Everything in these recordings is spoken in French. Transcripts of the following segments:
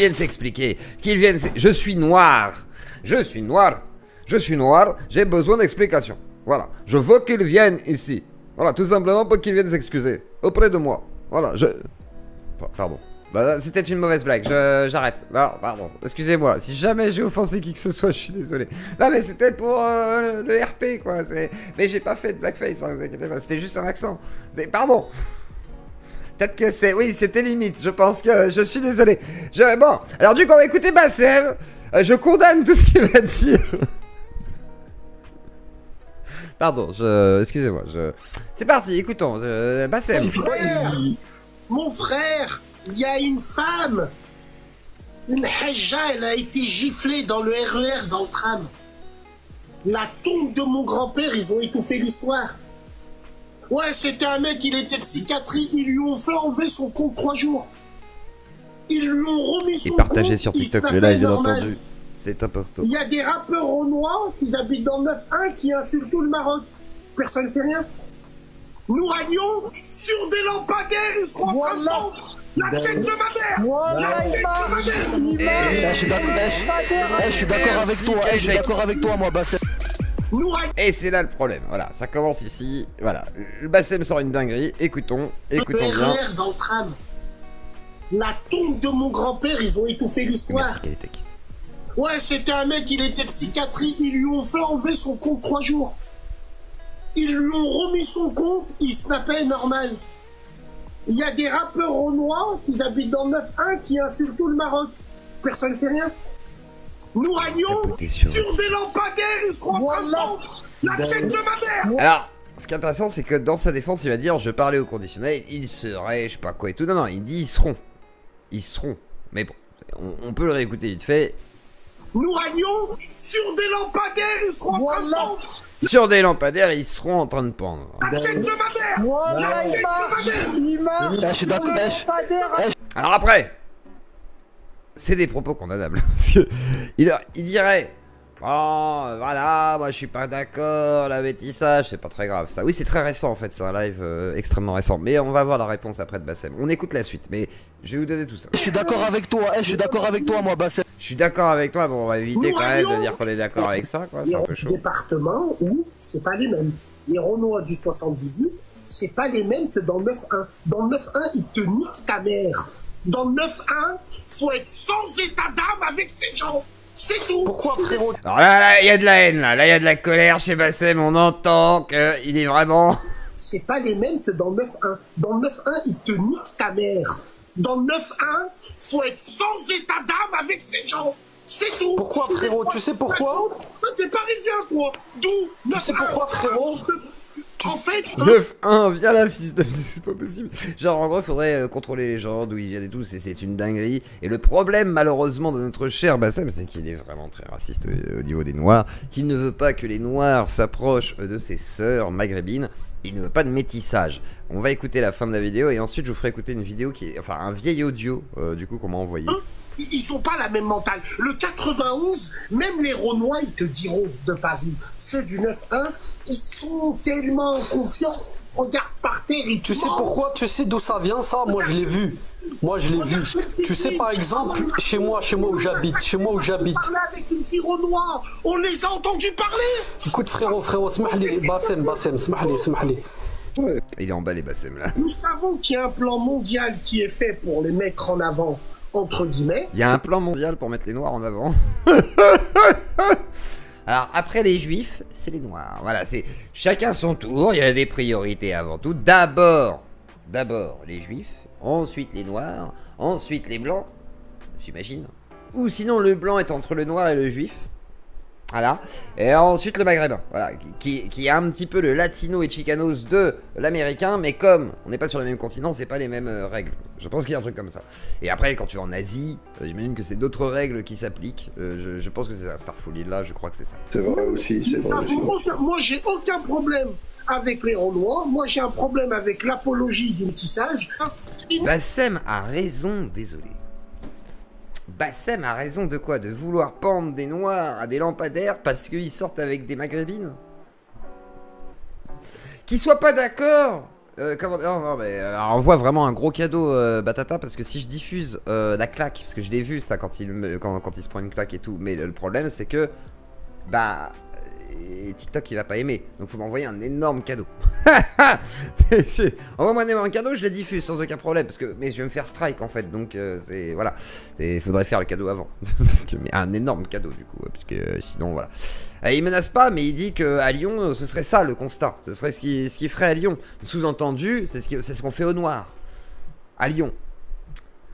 vienne s'expliquer, qu'il vienne... Je suis noir. Je suis noir. Je suis noir, j'ai besoin d'explications. Voilà, je veux qu'il vienne ici. Voilà, tout simplement pour qu'il vienne s'excuser. Auprès de moi. Voilà, Pardon. Bah, c'était une mauvaise blague, j'arrête. Non, pardon, excusez-moi. Si jamais j'ai offensé qui que ce soit, je suis désolé. Non, mais c'était pour le RP, quoi. Mais j'ai pas fait de blackface, hein, vous inquiétez pas. C'était juste un accent. Pardon. Peut-être que c'est... Oui, c'était limite. Je pense que... Je suis désolé. Bon, alors du coup, on va écouter Bassem. Je condamne tout ce qu'il va dire. Pardon, excusez-moi, C'est parti, écoutons, Bassem. Mon frère, il y a une femme, une hajja, elle a été giflée dans le RER, dans le tram. La tombe de mon grand-père, ils ont étouffé l'histoire. Ouais, c'était un mec, il était psychiatrie, ils lui ont fait enlever son compte 3 jours. Ils lui ont remis son compte. Et partagé sur TikTok, le live, bien entendu. C'est important. Il y a des rappeurs renois qui habitent dans le 9-1 qui insultent tout le Maroc. Personne ne fait rien. Nous rallions sur des lampadaires, ils seront en train de vendre la tête de ma mère. La tête de ma mère. Je suis d'accord avec toi. Je suis d'accord avec toi, moi, Bassem. Et c'est là le problème. Voilà, ça commence ici. Voilà, le Bassem sort une dinguerie. Écoutons bien. RER dans le tram. La tombe de mon grand-père, ils ont étouffé l'histoire. Ouais, c'était un mec, il était psychiatrie, ils lui ont fait enlever son compte 3 jours. Ils lui ont remis son compte, il snappait normal. Il y a des rappeurs renois qui habitent dans le 9-1 qui insultent tout le Maroc. Personne ne fait rien. Nous rallions sur des lampadaires, ils seront en train de vendre la tête de ma mère. Alors, ce qui est intéressant, c'est que dans sa défense, il va dire, je parlais au conditionnel, il serait, je sais pas quoi et tout. Non, non, il dit, ils seront. Ils seront. Mais bon, on peut le réécouter vite fait. Nous rallions sur des lampadaires, ils seront en train de vendre. Sur des lampadaires, ils seront en train de pendre. La tête de ma mère. La tête de ma mère. Je suis d'accord. Alors après, c'est des propos condamnables. Parce que il dirait, bon, voilà, moi je suis pas d'accord, la métissage, c'est pas très grave ça. Oui, c'est très récent en fait, c'est un live extrêmement récent. Mais on va voir la réponse après de Bassem. On écoute la suite, mais je vais vous donner tout ça. Je suis d'accord avec toi. Je suis d'accord avec toi, moi, Bassem. Je suis d'accord avec toi, bon, on va éviter quand même de dire qu'on est d'accord avec ça, quoi. C'est un peu chaud. Départements où c'est pas les mêmes. Les Renois du 78, c'est pas les mêmes que dans le 9-1. Dans le 9-1, ils te niquent ta mère. Dans le 9-1, faut être sans état d'âme avec ces gens. C'est tout. Pourquoi, frérot? Alors là, il y a de la haine, là. Là, il y a de la colère chez Bassem. On entend qu'il est vraiment... C'est pas les mêmes que dans le 9-1. Dans le 9-1, ils te niquent ta mère. Dans le 9-1, faut être sans état d'âme avec ces gens. C'est tout. Pourquoi, frérot? Tu sais pourquoi? Toi, t'es parisien, toi. D'où? Tu sais pourquoi, frérot? En fait... 9-1, viens la fils de... C'est pas possible. Genre, en gros, il faudrait contrôler les gens, d'où ils viennent et tout. C'est une dinguerie. Et le problème, malheureusement, de notre cher Bassem, c'est qu'il est vraiment très raciste au niveau des Noirs. Qu'il ne veut pas que les Noirs s'approchent de ses sœurs maghrébines. Il ne veut pas de métissage. On va écouter la fin de la vidéo et ensuite je vous ferai écouter une vidéo qui est... Enfin, un vieil audio, du coup, qu'on m'a envoyé. Ils sont pas la même mentale. Le 91, même les Renois, ils te diront de Paris. Ceux du 9-1, ils sont tellement confiants. Regarde par terre, ils Tu sais pourquoi? Tu sais d'où ça vient, ça? Moi, je l'ai vu. Moi, je l'ai vu. Tu sais, par exemple, chez moi où j'habite. Avec une fille Renoir, on les a entendus parler. Écoute, frérot, smahli, Bassem, smahli. Il est emballé, Bassem, là. Nous savons qu'il y a un plan mondial qui est fait pour les mettre en avant, entre guillemets. Il y a un plan mondial pour mettre les Noirs en avant. Alors, après les Juifs, c'est les Noirs. Voilà, c'est chacun son tour. Il y a des priorités avant tout. D'abord les Juifs, ensuite les Noirs, ensuite les Blancs, j'imagine. Ou sinon, le Blanc est entre le Noir et le Juif. Voilà. Et ensuite le Maghrébin, voilà, qui est un petit peu le latino et chicanos de l'américain, mais comme on n'est pas sur le même continent, c'est pas les mêmes règles. Je pense qu'il y a un truc comme ça. Et après, quand tu vas en Asie, j'imagine que c'est d'autres règles qui s'appliquent. Je pense que c'est ça, Starfall là, je crois que c'est ça. C'est vrai aussi, c'est vrai aussi. Moi, j'ai aucun problème avec les Renois. Moi, j'ai un problème avec l'apologie du métissage. Bassem a raison, désolé. Bassem a raison de quoi? De vouloir pendre des Noirs à des lampadaires parce qu'ils sortent avec des Maghrébines? Qu'ils soient pas d'accord comment... Non, non, mais alors, envoie vraiment un gros cadeau, Batata, parce que si je diffuse la claque, parce que je l'ai vu ça quand il se prend une claque et tout, mais le problème c'est que, bah, TikTok il va pas aimer, donc faut m'envoyer un énorme cadeau. Envoie-moi un énorme cadeau, je le diffuse sans aucun problème, parce que, mais je vais me faire strike en fait, donc c'est, voilà, faudrait faire le cadeau avant, parce que, mais un énorme cadeau du coup, parce que sinon voilà. Il menace pas, mais il dit qu'à Lyon, ce serait ça le constat. Ce serait ce qu'il ferait à Lyon. Sous-entendu, c'est ce qu'on fait au noir. À Lyon.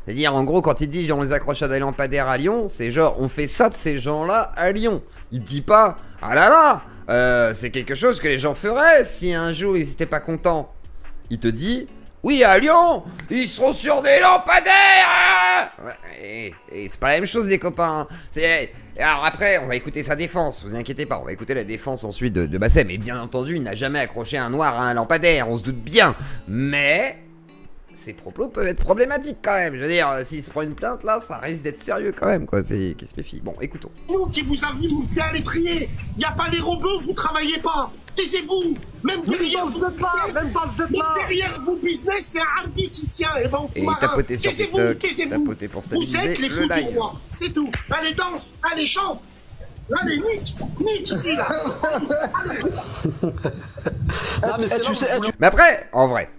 C'est-à-dire, en gros, quand il dit on les accroche à des lampadaires à Lyon, c'est genre, on fait ça de ces gens-là à Lyon. Il dit pas, ah là là, c'est quelque chose que les gens feraient si un jour ils étaient pas contents. Il te dit, oui, à Lyon, ils seront sur des lampadaires. Et c'est pas la même chose, les copains. Alors après, on va écouter sa défense, vous inquiétez pas, on va écouter la défense ensuite de Bassem. Et bien entendu, il n'a jamais accroché un noir à un lampadaire, on se doute bien. Mais ses propos peuvent être problématiques quand même. Je veux dire, s'il se prend une plainte là, ça risque d'être sérieux quand même, quoi. C'est qui se méfie. Bon, écoutons. Nous qui vous avions mis à l'étrier, y a pas les robots, vous travaillez pas. Taisez-vous. Même derrière vos business, c'est un harbi qui tient. Et ben, et tapotez sur TikTok, tapotez pour stabiliser. Vous êtes les fous du roi, c'est tout. Allez, danse, allez, chante. Allez, nique ici, là. Mais après, en vrai,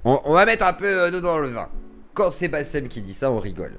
on va mettre un peu d'eau dans le vin. Quand c'est Bassem qui dit ça, on rigole.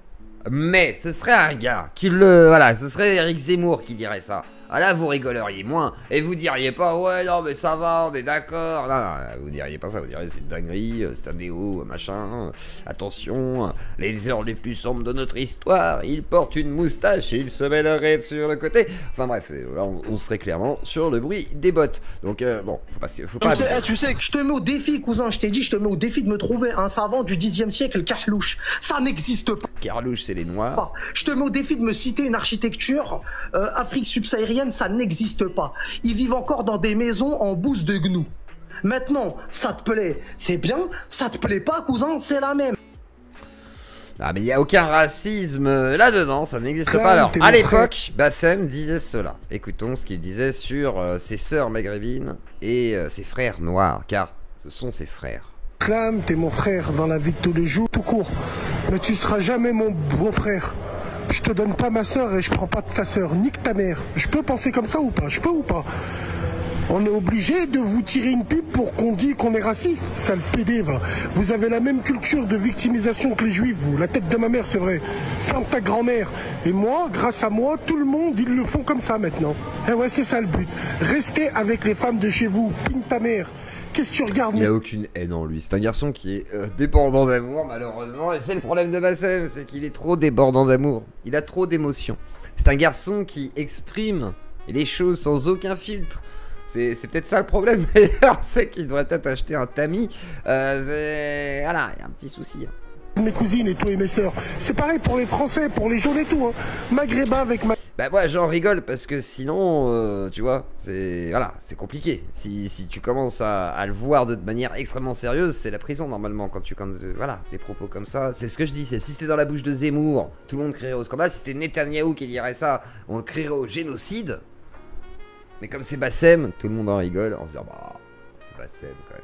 Mais ce serait un gars qui voilà, ce serait Eric Zemmour qui dirait ça. Ah là, vous rigoleriez moins. Et vous diriez pas, ouais, non, mais ça va, on est d'accord. Non, vous diriez pas ça. Vous diriez, c'est une dinguerie, c'est un déo, machin. Attention, les heures les plus sombres de notre histoire. Il porte une moustache et il se met la raide sur le côté. Enfin bref, là, on serait clairement sur le bruit des bottes. Donc, bon, faut pas. Tu sais que je te mets au défi, cousin. Je t'ai dit, je te mets au défi de me trouver un savant du 10e siècle, Carlouche. Ça n'existe pas. Carlouche, c'est les noirs. Je te mets au défi de me citer une architecture Afrique subsaharienne. Ça n'existe pas. Ils vivent encore dans des maisons en bouse de gnou. Maintenant, ça te plaît, c'est bien. Ça te plaît pas, cousin, c'est la même. Ah mais il n'y a aucun racisme là-dedans, ça n'existe pas. Alors, à l'époque, Bassem disait cela. Écoutons ce qu'il disait sur ses sœurs maghrébines et ses frères noirs, car ce sont ses frères. Clam, t'es mon frère dans la vie de tous les jours, tout court. Mais tu seras jamais mon beau-frère. Je te donne pas ma soeur et je prends pas de ta soeur. Nique ta mère. Je peux penser comme ça ou pas? Je peux ou pas? On est obligé de vous tirer une pipe pour qu'on dise qu'on est raciste, sale PD, va. Vous avez la même culture de victimisation que les juifs, vous. La tête de ma mère, c'est vrai. Ferme ta grand-mère. Et moi, grâce à moi, tout le monde, ils le font comme ça maintenant. Et ouais, c'est ça le but. Restez avec les femmes de chez vous. Pine ta mère. Qu'est-ce que tu regardes? Il n'y a aucune haine en lui. C'est un garçon qui est débordant d'amour, malheureusement. Et c'est le problème de Bassem, c'est qu'il est trop débordant d'amour. Il a trop d'émotions. C'est un garçon qui exprime les choses sans aucun filtre. C'est peut-être ça le problème, d'ailleurs. C'est qu'il devrait peut-être acheter un tamis. Voilà, il y a un petit souci. Mes cousines et tout et mes sœurs. C'est pareil pour les Français, pour les jaunes et tout. Hein. Maghrébin avec ma... Bah ouais, j'en rigole parce que sinon, tu vois, voilà, c'est compliqué. Si tu commences à le voir de manière extrêmement sérieuse, c'est la prison normalement. Voilà, des propos comme ça, c'est ce que je dis. Si c'était dans la bouche de Zemmour, tout le monde crierait au scandale. Si c'était Netanyahou qui dirait ça, on crierait au génocide. Mais comme c'est Bassem, tout le monde en rigole en se disant, bah, c'est Bassem quand même.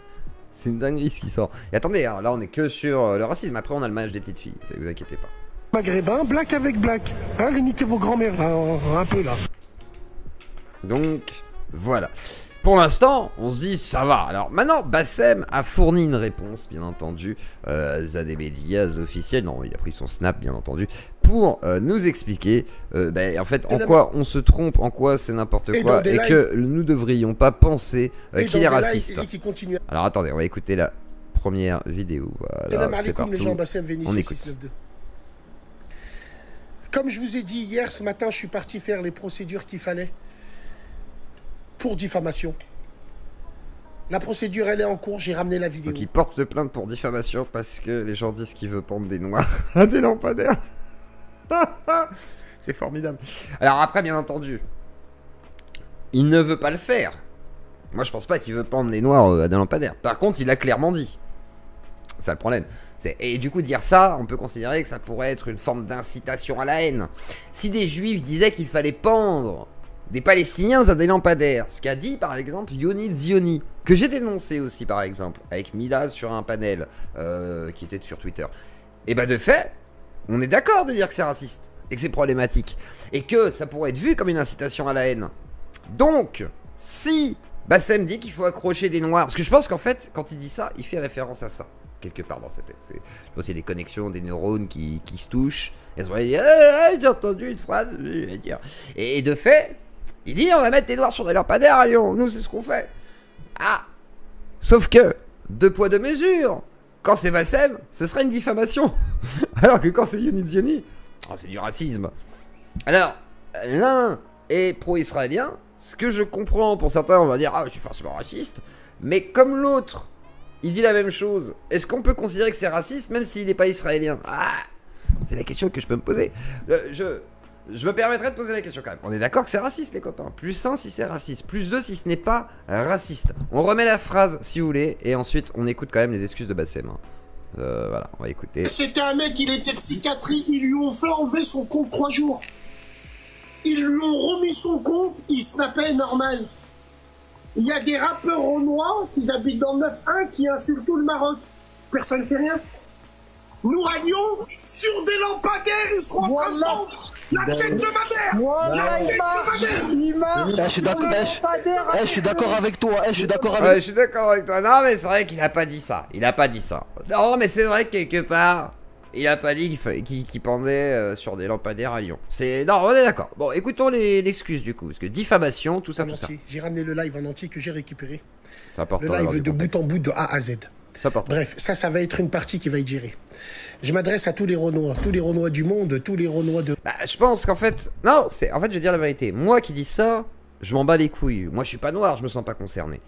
C'est une dinguerie ce qui sort. Et attendez, hein, là on est que sur le racisme. Après on a le match des petites filles, vous inquiétez pas. Maghrébin, black avec black. Hein, niquez vos grand-mères, un peu là. Donc, voilà. Pour l'instant, on se dit ça va. Alors maintenant, Bassem a fourni une réponse, bien entendu, à des médias officiels. Non, il a pris son snap, bien entendu, pour nous expliquer, en fait, en quoi on se trompe, en quoi c'est n'importe quoi, et que nous devrions pas penser qu'il est raciste. Alors attendez, on va écouter la première vidéo. Voilà, c'est parti. On écoute. Comme je vous ai dit hier, ce matin, je suis parti faire les procédures qu'il fallait pour diffamation. La procédure, elle est en cours, j'ai ramené la vidéo. Donc il porte plainte pour diffamation parce que les gens disent qu'il veut pendre des noirs à des lampadaires. C'est formidable. Alors après, bien entendu, il ne veut pas le faire. Moi, je pense pas qu'il veut pendre des noirs à des lampadaires. Par contre, il a clairement dit. C'est ça le problème. Et du coup, dire ça, on peut considérer que ça pourrait être une forme d'incitation à la haine. Si des juifs disaient qu'il fallait pendre des Palestiniens à des lampadaires, ce qu'a dit par exemple Yoni Zioni, que j'ai dénoncé aussi par exemple, avec Mila sur un panel qui était sur Twitter, et bah de fait, on est d'accord de dire que c'est raciste, et que c'est problématique, et que ça pourrait être vu comme une incitation à la haine. Donc, si Bassem dit qu'il faut accrocher des noirs, parce que je pense qu'en fait, quand il dit ça, il fait référence à ça, quelque part dans sa tête. Je pense qu'il y a des connexions, des neurones qui se touchent, et se dit j'ai entendu une phrase, je vais dire. Et de fait, il dit on va mettre des noirs sur des lampadaires à Lyon, nous c'est ce qu'on fait. Ah, sauf que, 2 poids 2 mesures. Quand c'est Bassem, ce serait une diffamation. Alors que quand c'est Yoni, oh, c'est du racisme. Alors, l'un est pro-israélien, ce que je comprends, pour certains on va dire ah je suis forcément raciste, mais comme l'autre, il dit la même chose, est-ce qu'on peut considérer que c'est raciste même s'il n'est pas israélien? Ah, c'est la question que je peux me poser. Je me permettrai de poser la question quand même. On est d'accord que c'est raciste les copains. Plus 1 si c'est raciste, plus 2 si ce n'est pas raciste. On remet la phrase si vous voulez, et ensuite on écoute quand même les excuses de Bassem. Voilà, on va écouter. C'était un mec, il était psychiatrie, ils lui ont fait enlever son compte 3 jours. Ils lui ont remis son compte, il snappait normal. Il y a des rappeurs renois qui habitent dans le 9-1 qui insultent tout le Maroc. Personne ne fait rien. Nous à Lyon, sur des lampadaires, ils seront en train de prendre la tête de ma mère. Voilà, Je suis d'accord avec toi. Je suis d'accord avec toi. Non mais c'est vrai qu'il a pas dit ça. Il a pas dit ça. Non mais c'est vrai que quelque part, il a pas dit qu'il pendait sur des lampadaires à Lyon. Non, on est d'accord. Bon, écoutons l'excuse du coup, parce que diffamation, tout ça, tout ça. J'ai ramené le live en entier que j'ai récupéré. C'est important. Le live de bout en bout de A à Z. Bref, ça va être une partie qui va être gérée. Je m'adresse à tous les Renois du monde, tous les Renois de... Bah, je pense qu'en fait... Non, en fait, je vais dire la vérité. Moi qui dis ça, je m'en bats les couilles. Moi, je suis pas noir, je me sens pas concerné.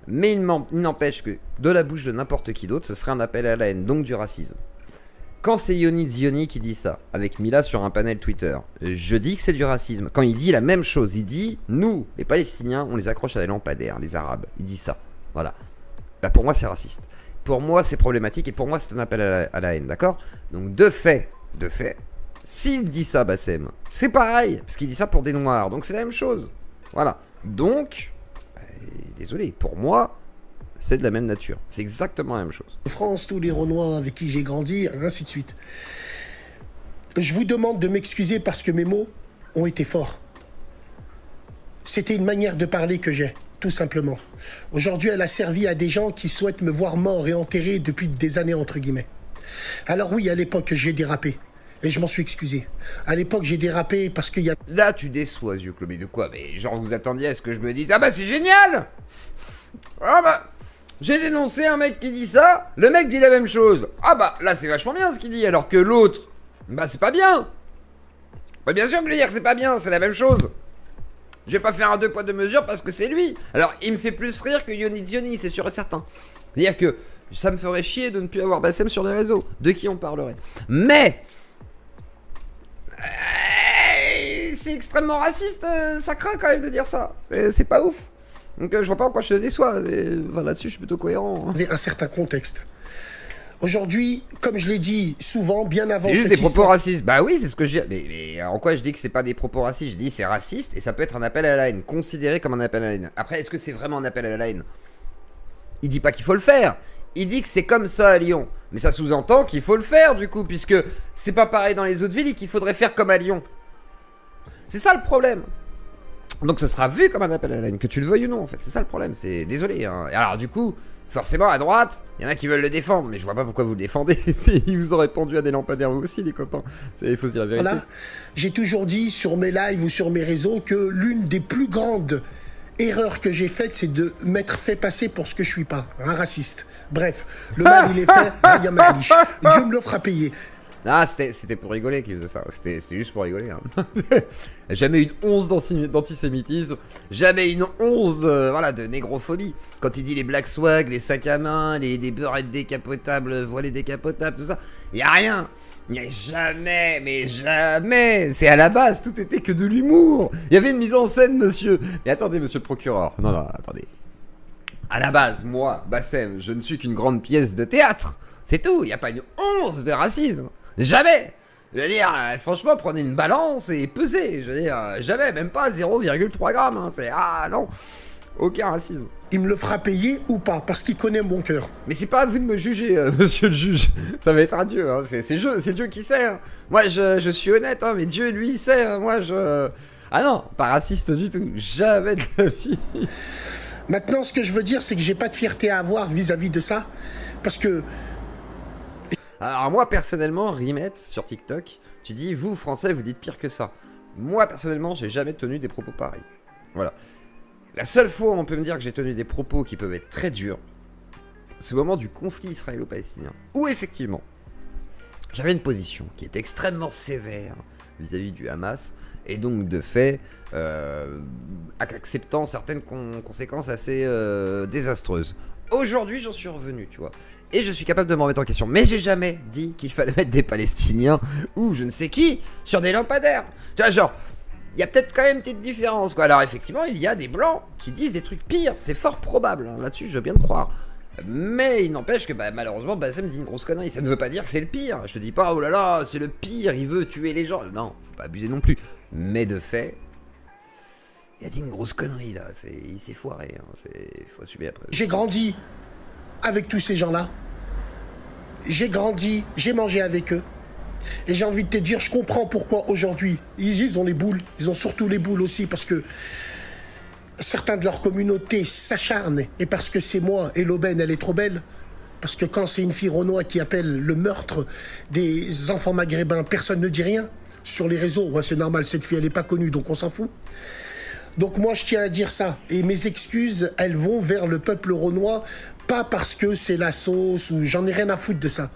Mais il n'empêche que, de la bouche de n'importe qui d'autre, ce serait un appel à la haine, donc du racisme. Quand c'est Yoni Zioni qui dit ça, avec Mila sur un panel Twitter, je dis que c'est du racisme. Quand il dit la même chose, il dit, nous, les Palestiniens, on les accroche à des lampadaires, les Arabes. Il dit ça, voilà. Bah, pour moi, c'est raciste. Pour moi, c'est problématique et pour moi, c'est un appel à la haine, d'accord? Donc, de fait, s'il dit ça, Bassem, c'est pareil, parce qu'il dit ça pour des noirs, donc c'est la même chose. Voilà. Donc, désolé, pour moi, c'est de la même nature. C'est exactement la même chose. France, tous les Renois avec qui j'ai grandi, ainsi de suite. Je vous demande de m'excuser parce que mes mots ont été forts. C'était une manière de parler que j'ai. Tout simplement. Aujourd'hui, elle a servi à des gens qui souhaitent me voir mort et enterré depuis des années, entre guillemets. Alors oui, à l'époque, j'ai dérapé. Et je m'en suis excusé. À l'époque, j'ai dérapé parce qu'il y a... Là, tu déçois, Zioclo, mais de quoi? Mais genre, vous attendiez à ce que je me dise ah bah c'est génial. Ah bah, j'ai dénoncé un mec qui dit ça, le mec dit la même chose. Ah bah, là, c'est vachement bien ce qu'il dit, alors que l'autre, bah c'est pas bien. Bah bien sûr que je vais dire que c'est pas bien, c'est la même chose. Je vais pas faire un 2 poids 2 mesures parce que c'est lui. Alors, il me fait plus rire que Yoni Zioni, c'est sûr et certain. C'est-à-dire que ça me ferait chier de ne plus avoir Bassem sur les réseaux. De qui on parlerait? Mais... c'est extrêmement raciste, ça craint quand même de dire ça. C'est pas ouf. Donc je vois pas pourquoi je te déçois. Enfin, là-dessus, je suis plutôt cohérent. Un certain contexte. Aujourd'hui, comme je l'ai dit souvent, bien avant... C'est juste des propos racistes. Bah oui, c'est ce que je dis. Mais en quoi je dis que c'est pas des propos racistes? Je dis c'est raciste et ça peut être un appel à la haine, considéré comme un appel à la haine. Après, est-ce que c'est vraiment un appel à la haine? Il dit pas qu'il faut le faire. Il dit que c'est comme ça à Lyon. Mais ça sous-entend qu'il faut le faire du coup, puisque c'est pas pareil dans les autres villes et qu'il faudrait faire comme à Lyon. C'est ça le problème. Donc ce sera vu comme un appel à la haine, que tu le veuilles ou non en fait. C'est ça le problème, c'est désolé. Hein. Et alors du coup... forcément, à droite, il y en a qui veulent le défendre, mais je vois pas pourquoi vous le défendez. Ils vous auraient pendu à des lampadaires vous aussi, les copains. Il faut se dire la vérité. Voilà. J'ai toujours dit sur mes lives ou sur mes réseaux que l'une des plus grandes erreurs que j'ai faites, c'est de m'être fait passer pour ce que je suis pas, un raciste. Bref, le mal il est fait, Raya Malish. Dieu me l'offre à payer. Ah, c'était pour rigoler qu'il faisait ça. C'était juste pour rigoler. Hein. Jamais une once d'antisémitisme. Jamais une once voilà, de négrophobie. Quand il dit les black swag, les sacs à main, les beurrettes décapotables, voilées décapotables, tout ça. Y a rien. Y a jamais, mais jamais. C'est à la base, tout était que de l'humour. Il y avait une mise en scène, monsieur. Mais attendez, monsieur le procureur. Non, attendez. À la base, moi, Bassem, je ne suis qu'une grande pièce de théâtre. C'est tout. Y a pas une once de racisme. Jamais. Je veux dire, franchement, prenez une balance et pesez. Je veux dire, jamais, même pas 0,3 grammes. Hein. C'est, ah non. Aucun racisme. Il me le fera payer ou pas, parce qu'il connaît mon cœur. Mais c'est pas à vous de me juger, monsieur le juge. Ça va être à Dieu, hein. C'est Dieu qui sait. Hein. Moi, je suis honnête, hein, mais Dieu, lui, il sait. Hein. Moi, Ah non, pas raciste du tout. Jamais de la vie. Maintenant, ce que je veux dire, c'est que j'ai pas de fierté à avoir vis-à-vis de ça. Parce que... Alors moi, personnellement, Rimet, sur TikTok, tu dis, vous, Français, vous dites pire que ça. Moi, personnellement, j'ai jamais tenu des propos pareils. Voilà. La seule fois où on peut me dire que j'ai tenu des propos qui peuvent être très durs, c'est au moment du conflit israélo-palestinien. Où, effectivement, j'avais une position qui était extrêmement sévère vis-à-vis du Hamas, et donc, de fait, acceptant certaines conséquences assez désastreuses. Aujourd'hui, j'en suis revenu, tu vois. Et je suis capable de me remettre en question. Mais j'ai jamais dit qu'il fallait mettre des Palestiniens ou je ne sais qui sur des lampadaires. Tu vois, genre, il y a peut-être quand même une petite différence, quoi. Alors, effectivement, il y a des blancs qui disent des trucs pires. C'est fort probable, hein. Là-dessus, je veux bien te croire. Mais il n'empêche que, bah, malheureusement, Bassem dit une grosse connerie. Ça ne veut pas dire que c'est le pire. Je te dis pas, oh là là, c'est le pire, il veut tuer les gens. Non, faut pas abuser non plus. Mais de fait, il a dit une grosse connerie, là. Il s'est foiré, hein. Faut assumer après. J'ai grandi avec tous ces gens-là. J'ai grandi, j'ai mangé avec eux. Et j'ai envie de te dire, je comprends pourquoi aujourd'hui, ils ont les boules. Ils ont surtout les boules aussi parce que certains de leur communauté s'acharnent. Et parce que c'est moi et l'aubaine, elle est trop belle. Parce que quand c'est une fille renois qui appelle le meurtre des enfants maghrébins, personne ne dit rien. Sur les réseaux, ouais, c'est normal, cette fille, elle n'est pas connue, donc on s'en fout. Donc moi, je tiens à dire ça. Et mes excuses, elles vont vers le peuple renois, pas parce que c'est la sauce ou j'en ai rien à foutre de ça.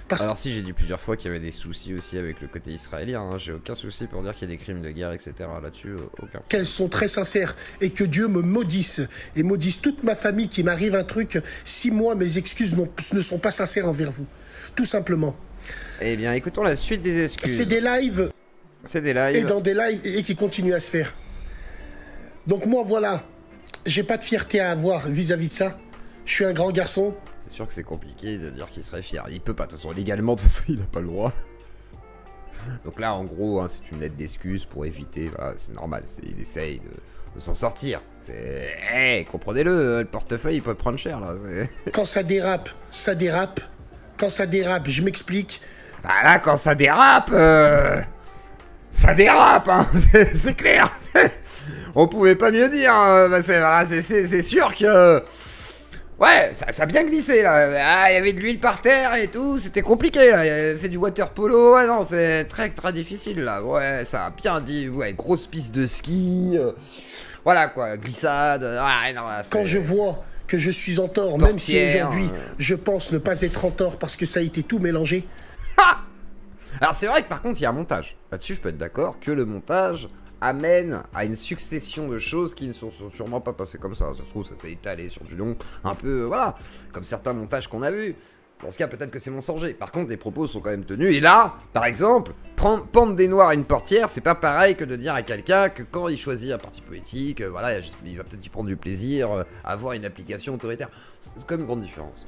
Alors si, j'ai dit plusieurs fois qu'il y avait des soucis aussi avec le côté israélien, hein. J'ai aucun souci pour dire qu'il y a des crimes de guerre, etc. Là-dessus, aucun. Qu'elles sont très sincères et que Dieu me maudisse et maudisse toute ma famille qui m'arrive un truc si moi, mes excuses ne sont pas sincères envers vous. Tout simplement. Eh bien, écoutons la suite des excuses. C'est des lives. C'est des lives. Et dans des lives et qui continuent à se faire. Donc moi, voilà, j'ai pas de fierté à avoir vis-à-vis de ça. Je suis un grand garçon. C'est sûr que c'est compliqué de dire qu'il serait fier. Il peut pas, de toute façon, légalement, de toute façon, il a pas le droit. Donc là, en gros, hein, c'est une lettre d'excuse pour éviter, voilà, c'est normal, il essaye de s'en sortir. Hey, comprenez-le, le portefeuille, il peut prendre cher, là. Quand ça dérape, ça dérape. Quand ça dérape, je m'explique. Bah là, quand ça dérape, hein, c'est clair. On pouvait pas mieux dire, bah c'est sûr que... Ouais, ça a bien glissé, là. Ah, il y avait de l'huile par terre et tout, c'était compliqué, là. Il avait fait du water polo, ouais, non, c'est très difficile, là. Ouais, ça a bien dit, ouais, grosse piste de ski, voilà, quoi, glissade, ouais, non, là, quand je vois que je suis en tort, même si aujourd'hui, je pense ne pas être en tort parce que ça a été tout mélangé. Ah, alors, c'est vrai que, par contre, il y a un montage. Là-dessus, je peux être d'accord que le montage amène à une succession de choses qui ne sont sûrement pas passées comme ça. Ça se trouve, ça s'est étalé sur du long, un peu, voilà, comme certains montages qu'on a vus. Dans ce cas, peut-être que c'est mensonger. Par contre, les propos sont quand même tenus. Et là, par exemple, pendre des noirs à une portière, c'est pas pareil que de dire à quelqu'un que quand il choisit un parti politique, voilà, il va peut-être y prendre du plaisir, avoir une application autoritaire. C'est quand même une grande différence.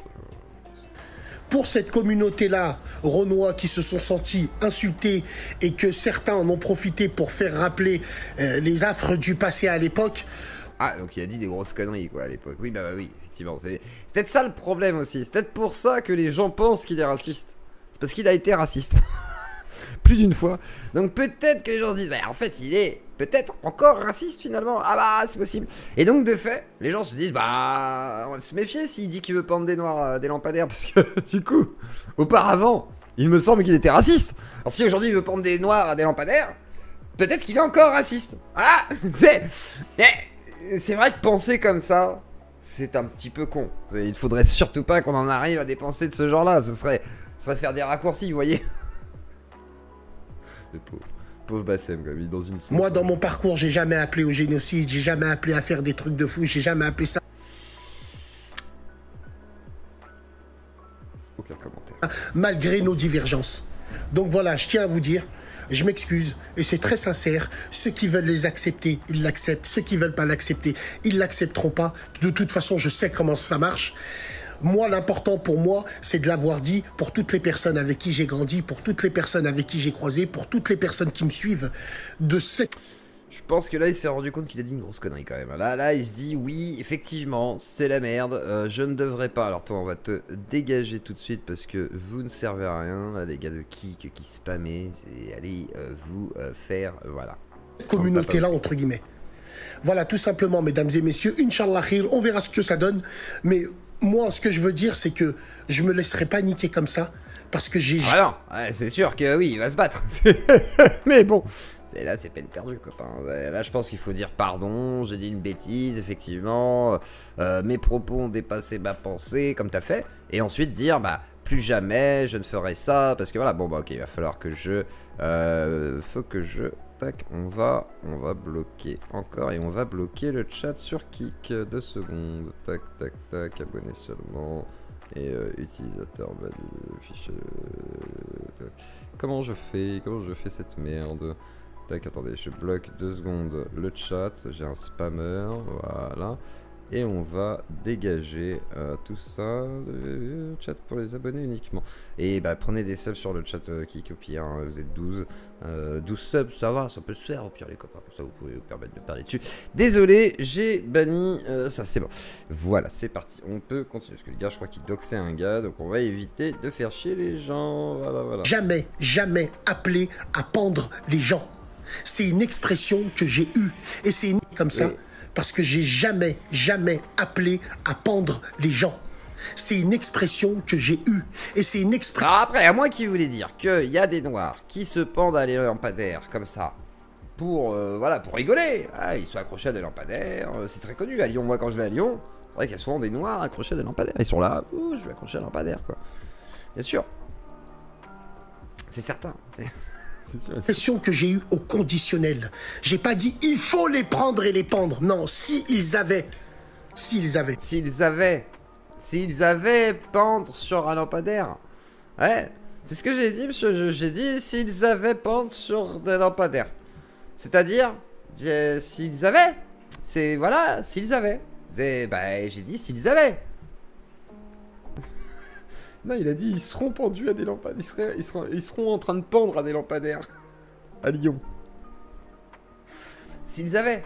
Pour cette communauté-là, Renois, qui se sont sentis insultés et que certains en ont profité pour faire rappeler les affres du passé à l'époque. Ah, donc il a dit des grosses conneries, quoi, à l'époque. Oui, bah oui, effectivement. C'est peut-être ça le problème aussi. C'est peut-être pour ça que les gens pensent qu'il est raciste. C'est parce qu'il a été raciste. Plus d'une fois. Donc peut-être que les gens se disent, bah, en fait, il est peut-être encore raciste finalement. Ah bah, c'est possible. Et donc, de fait, les gens se disent, bah, on va se méfier s'il dit qu'il veut pendre des noirs des lampadaires. Parce que, du coup, auparavant, il me semble qu'il était raciste. Alors, si aujourd'hui il veut pendre des noirs à des lampadaires, peut-être qu'il est encore raciste. Ah, c'est vrai que penser comme ça, c'est un petit peu con. Il faudrait surtout pas qu'on en arrive à des pensées de ce genre-là. Ce serait faire des raccourcis, vous voyez. Le pauvre Bassem, comme il est dans une sauce. Moi, dans mon parcours, j'ai jamais appelé au génocide, j'ai jamais appelé à faire des trucs de fou, j'ai jamais appelé ça. Aucun commentaire. Malgré nos divergences. Donc voilà, je tiens à vous dire, je m'excuse, et c'est très sincère, ceux qui veulent les accepter, ils l'acceptent, ceux qui veulent pas l'accepter, ils l'accepteront pas. De toute façon, je sais comment ça marche. Moi, l'important pour moi, c'est de l'avoir dit pour toutes les personnes avec qui j'ai grandi, pour toutes les personnes avec qui j'ai croisé, pour toutes les personnes qui me suivent, de cette... Je pense que là, il s'est rendu compte qu'il a dit une grosse connerie quand même. Là, il se dit, oui, effectivement, c'est la merde, je ne devrais pas. Alors toi, on va te dégager tout de suite parce que vous ne servez à rien. Là, les gars de qui spammaient, c'est allez vous faire, voilà. Communauté-là, entre guillemets. Voilà, tout simplement, mesdames et messieurs, Inch'Allah khir, on verra ce que ça donne. Mais moi, ce que je veux dire, c'est que je me laisserai pas niquer comme ça. Parce que j'ai... Ah non, ouais, c'est sûr que oui, il va se battre. Mais bon... Là, c'est peine perdue, copain. Là, je pense qu'il faut dire pardon, j'ai dit une bêtise, effectivement. Mes propos ont dépassé ma pensée, comme t'as fait. Et ensuite dire, bah, plus jamais, je ne ferai ça. Parce que voilà, bon, bah, ok, il va falloir que je... Tac, on va bloquer encore. Et on va bloquer le chat sur Kik. 2 secondes. Tac, tac, tac, abonné seulement. Et utilisateur fichier... Comment je fais cette merde? Tac, attendez, je bloque 2 secondes le chat, j'ai un spammer, voilà. Et on va dégager tout ça, chat pour les abonnés uniquement. Et bah prenez des subs sur le chat qui copie, hein, vous êtes 12. 12 subs, ça va, ça peut se faire au pire les copains, comme ça vous pouvez vous permettre de parler dessus. Désolé, j'ai banni ça, c'est bon. Voilà, c'est parti, on peut continuer, parce que le gars je crois qu'il doxait un gars, donc on va éviter de faire chier les gens, voilà. Jamais appelé à pendre les gens. C'est une expression que j'ai eue. Et c'est comme ça parce que j'ai jamais appelé à pendre les gens. C'est une expression que j'ai eue. Et c'est une expression... Après, à moi qui voulais dire qu'il y a des noirs qui se pendent à des lampadaires comme ça pour, voilà, pour rigoler. Ah, ils sont accrochés à des lampadaires, c'est très connu. À Lyon, moi quand je vais à Lyon, c'est vrai qu'il y a souvent des noirs accrochés à des lampadaires. Ils sont là, ouh, je vais accrocher à un lampadaire, quoi. Bien sûr. C'est certain. Question que j'ai eue au conditionnel. J'ai pas dit il faut les prendre et les pendre. Non, s'ils avaient pendre sur un lampadaire. Ouais, c'est ce que j'ai dit, monsieur. J'ai dit s'ils avaient pendre sur des lampadaires. C'est-à-dire, s'ils avaient. C'est, voilà, s'ils avaient. Bah, j'ai dit s'ils avaient. Non, il a dit ils seront pendus à des lampadaires. Ils seront en train de pendre à des lampadaires. À Lyon. S'ils avaient.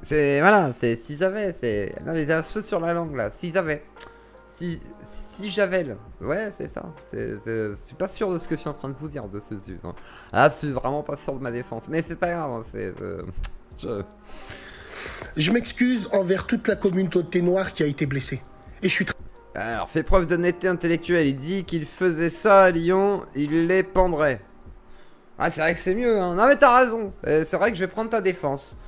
C'est. Voilà, c'est. S'ils avaient. C'est. Non, il y a un feu sur la langue là. S'ils avaient. Si j'avais. Ouais, c'est ça. Je suis pas sûr de ce que je suis en train de vous dire de ce sujet. Hein. Ah, je suis vraiment pas sûr de ma défense. Mais c'est pas grave. Hein, Je m'excuse envers toute la communauté noire qui a été blessée. Et je suis très... Alors, fait preuve d'honnêteté intellectuelle. Il dit qu'il faisait ça à Lyon, il les pendrait. Ah, c'est vrai que c'est mieux, hein. Non, mais t'as raison. C'est vrai que je vais prendre ta défense.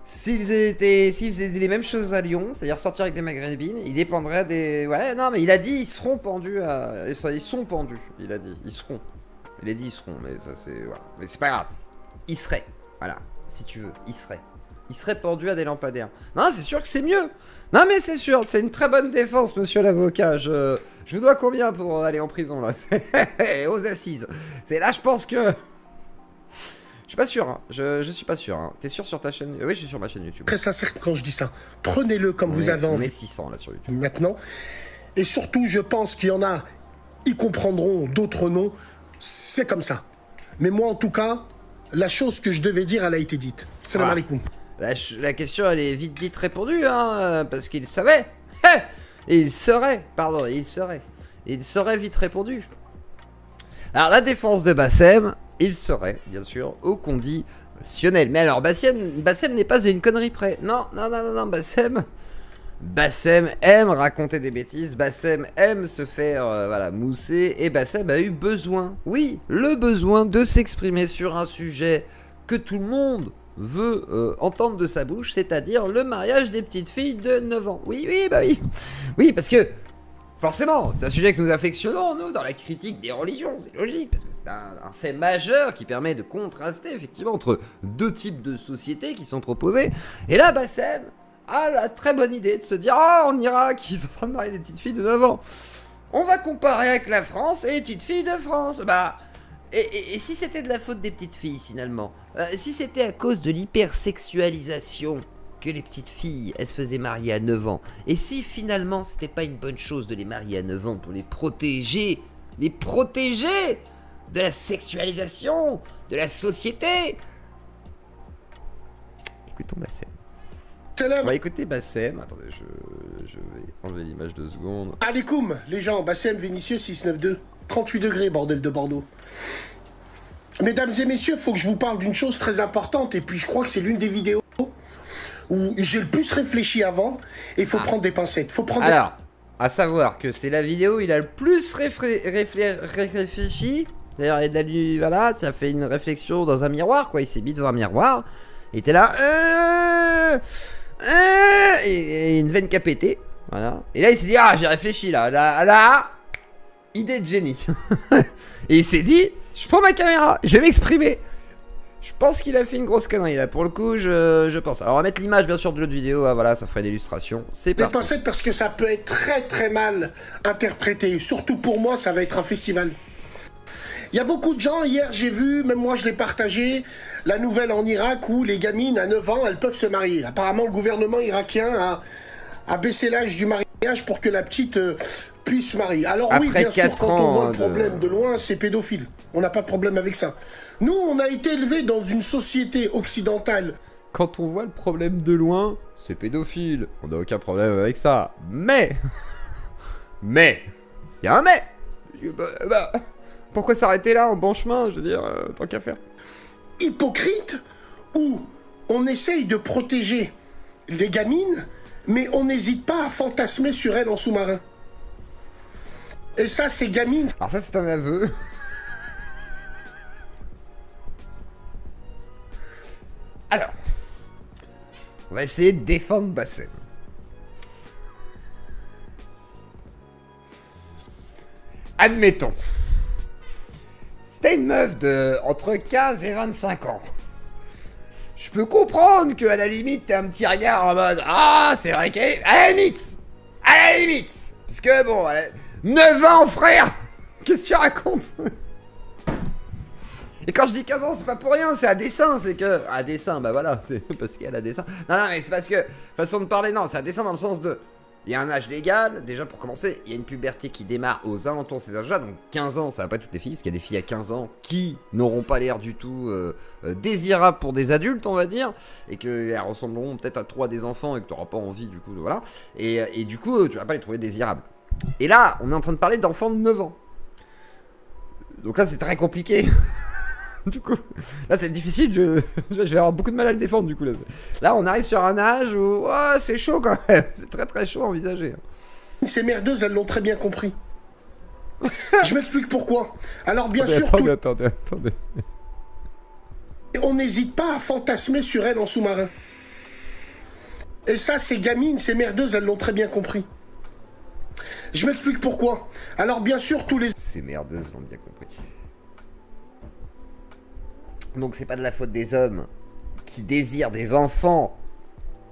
S'ils faisaient les mêmes choses à Lyon, c'est-à-dire sortir avec des maghrébines, il les pendrait à des... Ouais, non, mais il a dit ils seront pendus à... Ils sont pendus, il a dit. Ils seront. Il a dit ils seront, mais ça c'est... Voilà. Mais c'est pas grave. Ils seraient. Voilà. Si tu veux, ils seraient. Ils seraient pendus à des lampadaires. Non, c'est sûr que c'est mieux. Non mais c'est sûr, c'est une très bonne défense, monsieur l'avocat. Je vous dois combien pour aller en prison là? Aux assises. C'est là, je pense que... Je suis pas sûr, hein. Je suis pas sûr. Hein. T'es sûr sur ta chaîne? Oui, je suis sur ma chaîne YouTube. Très sincère quand je dis ça. Prenez-le comme vous avez envie. On est 600 là sur YouTube. Maintenant. Et surtout, je pense qu'il y en a, ils comprendront, d'autres non. C'est comme ça. Mais moi, en tout cas, la chose que je devais dire, elle a été dite. Salam alaikum. La question, elle est vite dite répondue, hein, parce qu'il savait. Il serait vite répondu. Alors, la défense de Bassem, il serait, bien sûr, au conditionnel. Mais alors, Bassem n'est pas une connerie près. Non, Bassem aime raconter des bêtises, Bassem aime se faire voilà, mousser, et Bassem a eu besoin, oui, le besoin de s'exprimer sur un sujet que tout le monde veut entendre de sa bouche, c'est-à-dire le mariage des petites filles de 9 ans. Oui, oui, parce que, forcément, c'est un sujet que nous affectionnons, nous, dans la critique des religions, c'est logique, parce que c'est un fait majeur qui permet de contraster, effectivement, entre deux types de sociétés qui sont proposées, et là, Bassem a la très bonne idée de se dire « Ah, en Irak, ils sont en train de marier des petites filles de 9 ans. On va comparer avec la France et les petites filles de France. » Bah, et si c'était de la faute des petites filles, finalement, si c'était à cause de l'hypersexualisation que les petites filles, elles se faisaient marier à 9 ans, et si finalement c'était pas une bonne chose de les marier à 9 ans pour les protéger de la sexualisation de la société, écoutons Bassem. Salam. On va écouter Bassem. Attendez, je vais enlever l'image 2 secondes. Alaikum, les gens. Bassem Vénitieux 692. 38 degrés, bordel de Bordeaux. Mesdames et messieurs, faut que je vous parle d'une chose très importante. Et puis, je crois que c'est l'une des vidéos où j'ai le plus réfléchi avant. Et il faut prendre des pincettes. Faut prendre Alors, à savoir que c'est la vidéo où il a le plus réfléchi. D'ailleurs, il a lu, voilà, ça fait une réflexion dans un miroir, quoi. Il s'est mis devant un miroir. Il était là. Et une veine qui a pété. Voilà. Et là, il s'est dit, ah, j'ai réfléchi là. Là, idée de génie. Et il s'est dit, je prends ma caméra, je vais m'exprimer. Je pense qu'il a fait une grosse connerie là. Pour le coup, je pense. Alors, on va mettre l'image, bien sûr, de l'autre vidéo. Ah, voilà, ça ferait une illustration. C'est parti. des pincettes parce que ça peut être très très mal interprété. Surtout pour moi, ça va être un festival. Il y a beaucoup de gens, hier j'ai vu, même moi je l'ai partagé, la nouvelle en Irak où les gamines à 9 ans, elles peuvent se marier. Apparemment le gouvernement irakien a baissé l'âge du mariage pour que la petite puisse se marier. Alors oui, bien sûr, quand on voit le problème de loin, c'est pédophile. On n'a pas de problème avec ça. Nous, on a été élevés dans une société occidentale. Quand on voit le problème de loin, c'est pédophile. On n'a aucun problème avec ça. Mais, il y a un mais. Pourquoi s'arrêter là en bon chemin, je veux dire, tant qu'à faire. Hypocrite, où on essaye de protéger les gamines, mais on n'hésite pas à fantasmer sur elles en sous-marin. Et ça, ces gamines... Alors ça, c'est un aveu. Alors, on va essayer de défendre Bassem. Admettons. C'était une meuf de entre 15 et 25 ans. Je peux comprendre qu'à la limite, t'as un petit regard en mode ah, c'est vrai qu'à la limite. Parce que bon, 9 ans, frère. Qu'est-ce que tu racontes? Et quand je dis 15 ans, c'est pas pour rien, c'est à dessein, c'est que... À dessein, bah voilà, c'est parce qu'elle a dessein. Non, mais c'est parce que... Façon de parler, non, c'est à dessein dans le sens de... Il y a un âge légal, déjà pour commencer, il y a une puberté qui démarre aux alentours de ces âges-là, donc 15 ans, ça va pas toutes les filles, parce qu'il y a des filles à 15 ans qui n'auront pas l'air du tout désirables pour des adultes, on va dire, et qu'elles ressembleront peut-être à trop à des enfants et que tu n'auras pas envie, du coup, voilà. Et du coup, tu vas pas les trouver désirables. Et là, on est en train de parler d'enfants de 9 ans. Donc là, c'est très compliqué. Du coup, là c'est difficile, je vais avoir beaucoup de mal à le défendre du coup. Là on arrive sur un âge où oh, c'est chaud quand même, c'est très très chaud à envisager. Ces merdeuses, elles l'ont très bien compris. Je m'explique pourquoi. Alors bien sûr, attendez. On n'hésite pas à fantasmer sur elles en sous-marin. Et ça, ces gamines, ces merdeuses, elles l'ont très bien compris. Je m'explique pourquoi. Alors bien sûr, tous les... Ces merdeuses l'ont bien compris. Donc c'est pas de la faute des hommes qui désirent des enfants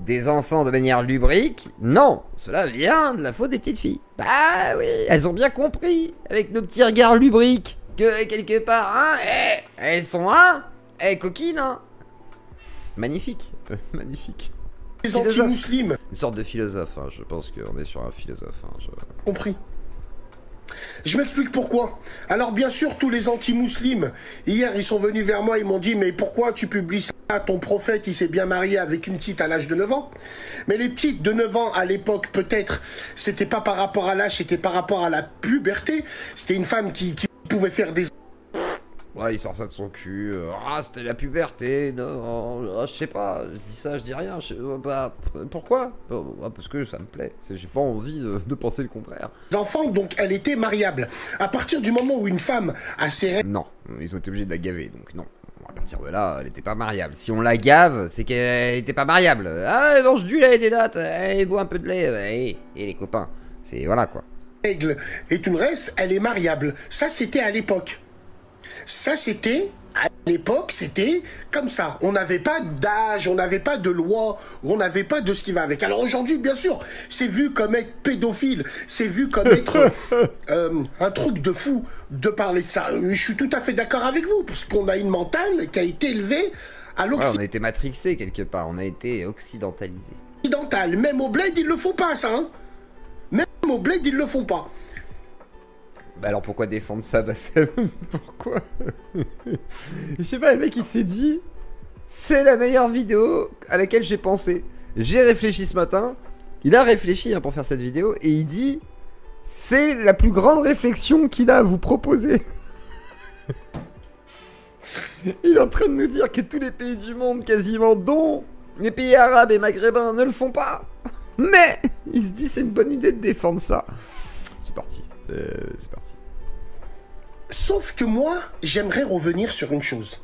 de manière lubrique. Non, cela vient de la faute des petites filles. Bah oui, elles ont bien compris, avec nos petits regards lubriques, que quelque part, hein, elles sont, hein, coquines, hein. Magnifique, magnifique. Les anti-musulmans. Une sorte de philosophe, hein, je pense qu'on est sur un philosophe. Hein, Compris. Je m'explique pourquoi. Alors bien sûr, tous les anti-musulmans, hier ils sont venus vers moi, ils m'ont dit mais pourquoi tu publies ça? Ton prophète il s'est bien marié avec une petite à l'âge de 9 ans. Mais les petites de 9 ans à l'époque, peut-être, c'était pas par rapport à l'âge, c'était par rapport à la puberté. C'était une femme qui pouvait faire des... Ouais, il sort ça de son cul. Ah, c'était la puberté. Non, je sais pas. Je dis ça, je dis rien. Bah, pourquoi? Parce que ça me plaît. J'ai pas envie de penser le contraire. Enfants, donc elle était mariable. À partir du moment où une femme a ses règles... Non, ils ont été obligés de la gaver, donc non. À partir de là, elle était pas mariable. Si on la gave, c'est qu'elle était pas mariable. Ah, elle mange du lait, des dates. Elle boit un peu de lait. Et les copains. C'est voilà quoi. Règles et tout le reste, elle est mariable. Ça, c'était à l'époque. Ça, c'était, à l'époque, c'était comme ça. On n'avait pas d'âge, on n'avait pas de loi, on n'avait pas de ce qui va avec. Alors aujourd'hui, bien sûr, c'est vu comme être pédophile, c'est vu comme être un truc de fou de parler de ça. Je suis tout à fait d'accord avec vous, parce qu'on a une mentale qui a été élevée à l'Occident. Ouais, on a été matrixé quelque part, on a été occidentalisé. Occidental, même au bled, ils le font pas, ça, hein. Même au bled, ils le font pas. Bah alors pourquoi défendre ça, Bassem? Pourquoi? Je sais pas, le mec il s'est dit C'est la meilleure vidéo à laquelle j'ai pensé. J'ai réfléchi ce matin. Il a réfléchi hein, pour faire cette vidéo. Et il dit... C'est la plus grande réflexion qu'il a à vous proposer. Il est en train de nous dire que tous les pays du monde, quasiment, dont les pays arabes et maghrébins, ne le font pas. Mais il se dit c'est une bonne idée de défendre ça. C'est parti. C'est parti. Sauf que moi, j'aimerais revenir sur une chose.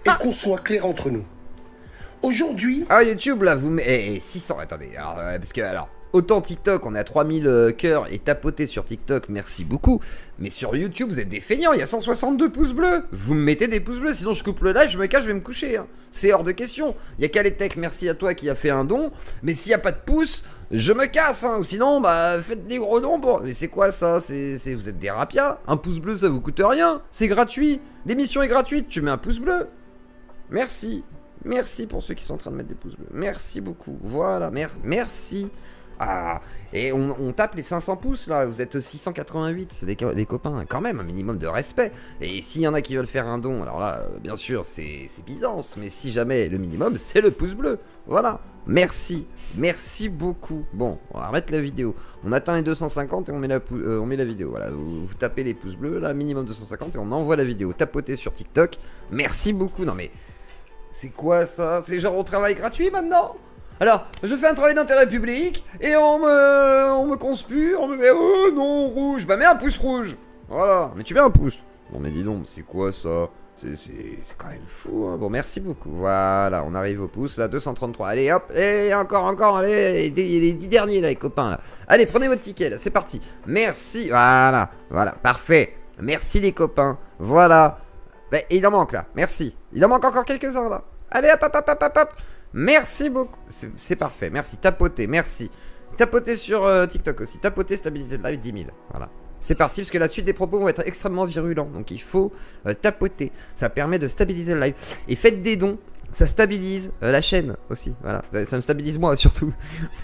Et qu'on soit clair entre nous. Aujourd'hui... Ah, YouTube, là, vous mettez... 600... Attendez, alors, parce que, alors... Autant TikTok, on est à 3000 cœurs et tapoter sur TikTok, merci beaucoup. Mais sur YouTube, vous êtes des feignants, il y a 162 pouces bleus. Vous me mettez des pouces bleus, sinon je coupe le live, je me cache, je vais me coucher. Hein. C'est hors de question. Il y a Kaletek, merci à toi qui a fait un don. Mais s'il n'y a pas de pouces, je me casse. Hein. Sinon, bah, faites des gros dons. Bon. Mais c'est quoi ça? Vous êtes des rapias. Un pouce bleu, ça vous coûte rien. C'est gratuit. L'émission est gratuite, tu mets un pouce bleu. Merci. Merci pour ceux qui sont en train de mettre des pouces bleus. Merci beaucoup. Voilà, merci. Ah, et on tape les 500 pouces là, vous êtes 688 les copains, quand même un minimum de respect. Et s'il y en a qui veulent faire un don, alors là, bien sûr, c'est Byzance, mais si jamais le minimum, c'est le pouce bleu. Voilà, merci beaucoup. Bon, on va remettre la vidéo. On atteint les 250 et on met la vidéo. Voilà, vous tapez les pouces bleus, là, minimum 250 et on envoie la vidéo. Tapotez sur TikTok, merci beaucoup. Non mais, c'est quoi ça? C'est genre au travail gratuit maintenant? Alors, je fais un travail d'intérêt public et on me conspue, on me met oh non rouge, bah mets un pouce rouge. Voilà, mais tu mets un pouce. Bon mais dis donc, c'est quoi ça? C'est quand même fou hein. Bon merci beaucoup, voilà, on arrive au pouce là, 233, allez hop, et encore, allez, les 10 derniers là les copains là. Allez, prenez votre ticket là, c'est parti. Merci, voilà, parfait. Merci les copains, voilà. Bah, il en manque là, merci. Il en manque encore quelques-uns là. Allez hop. Merci beaucoup, c'est parfait, merci, tapotez, merci. Tapotez sur TikTok aussi, tapotez, stabiliser le live 10 000, voilà. C'est parti, parce que la suite des propos vont être extrêmement virulents, donc il faut tapoter, ça permet de stabiliser le live. Et faites des dons, ça stabilise la chaîne aussi, voilà, ça me stabilise moi surtout.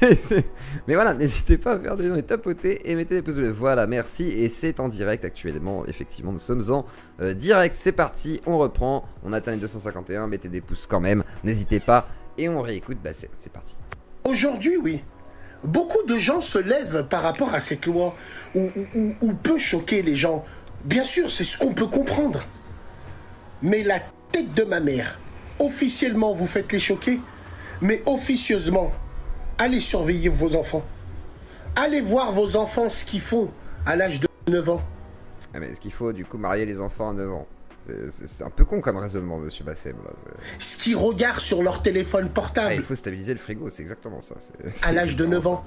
Mais voilà, n'hésitez pas à faire des dons et tapoter et mettez des pouces bleus, voilà, merci. Et c'est en direct actuellement, effectivement, nous sommes en direct, c'est parti, on reprend, on atteint les 251, mettez des pouces quand même, n'hésitez pas. Et on réécoute Bassem, c'est parti. Aujourd'hui, oui, beaucoup de gens se lèvent par rapport à cette loi où peut choquer les gens. Bien sûr, c'est ce qu'on peut comprendre. Mais la tête de ma mère, officiellement, vous faites les choquer, mais officieusement, allez surveiller vos enfants. Allez voir vos enfants ce qu'ils font à l'âge de 9 ans. Ah mais est-ce qu'il faut du coup marier les enfants à 9 ans? C'est un peu con comme raisonnement, monsieur Bassem. Ce qu'ils regardent sur leur téléphone portable. Ah, il faut stabiliser le frigo, c'est exactement ça. À l'âge de 9 ans.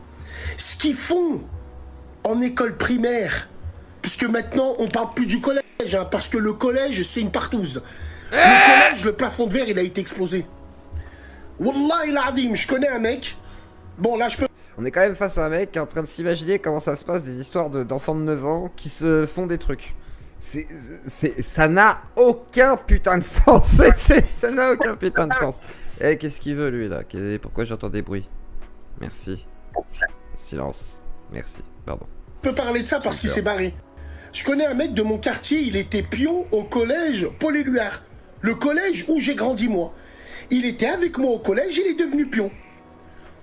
Ce qu'ils font en école primaire. Puisque maintenant, on parle plus du collège. Hein, parce que le collège, c'est une partouze. Le collège, le plafond de verre, il a été explosé. Wallah il adim, je connais un mec. Bon, là, je peux... On est quand même face à un mec qui est en train de s'imaginer comment ça se passe, des histoires d'enfants de 9 ans qui se font des trucs. Ça n'a aucun putain de sens. Ça n'a aucun putain de sens. Eh, qu'est-ce qu'il veut lui là? Pourquoi j'entends des bruits? Merci. Silence. Merci. Pardon. Je peux parler de ça parce qu'il s'est barré. Je connais un mec de mon quartier, il était pion au collège Paul Éluard. Le collège où j'ai grandi moi. Il était avec moi au collège, il est devenu pion.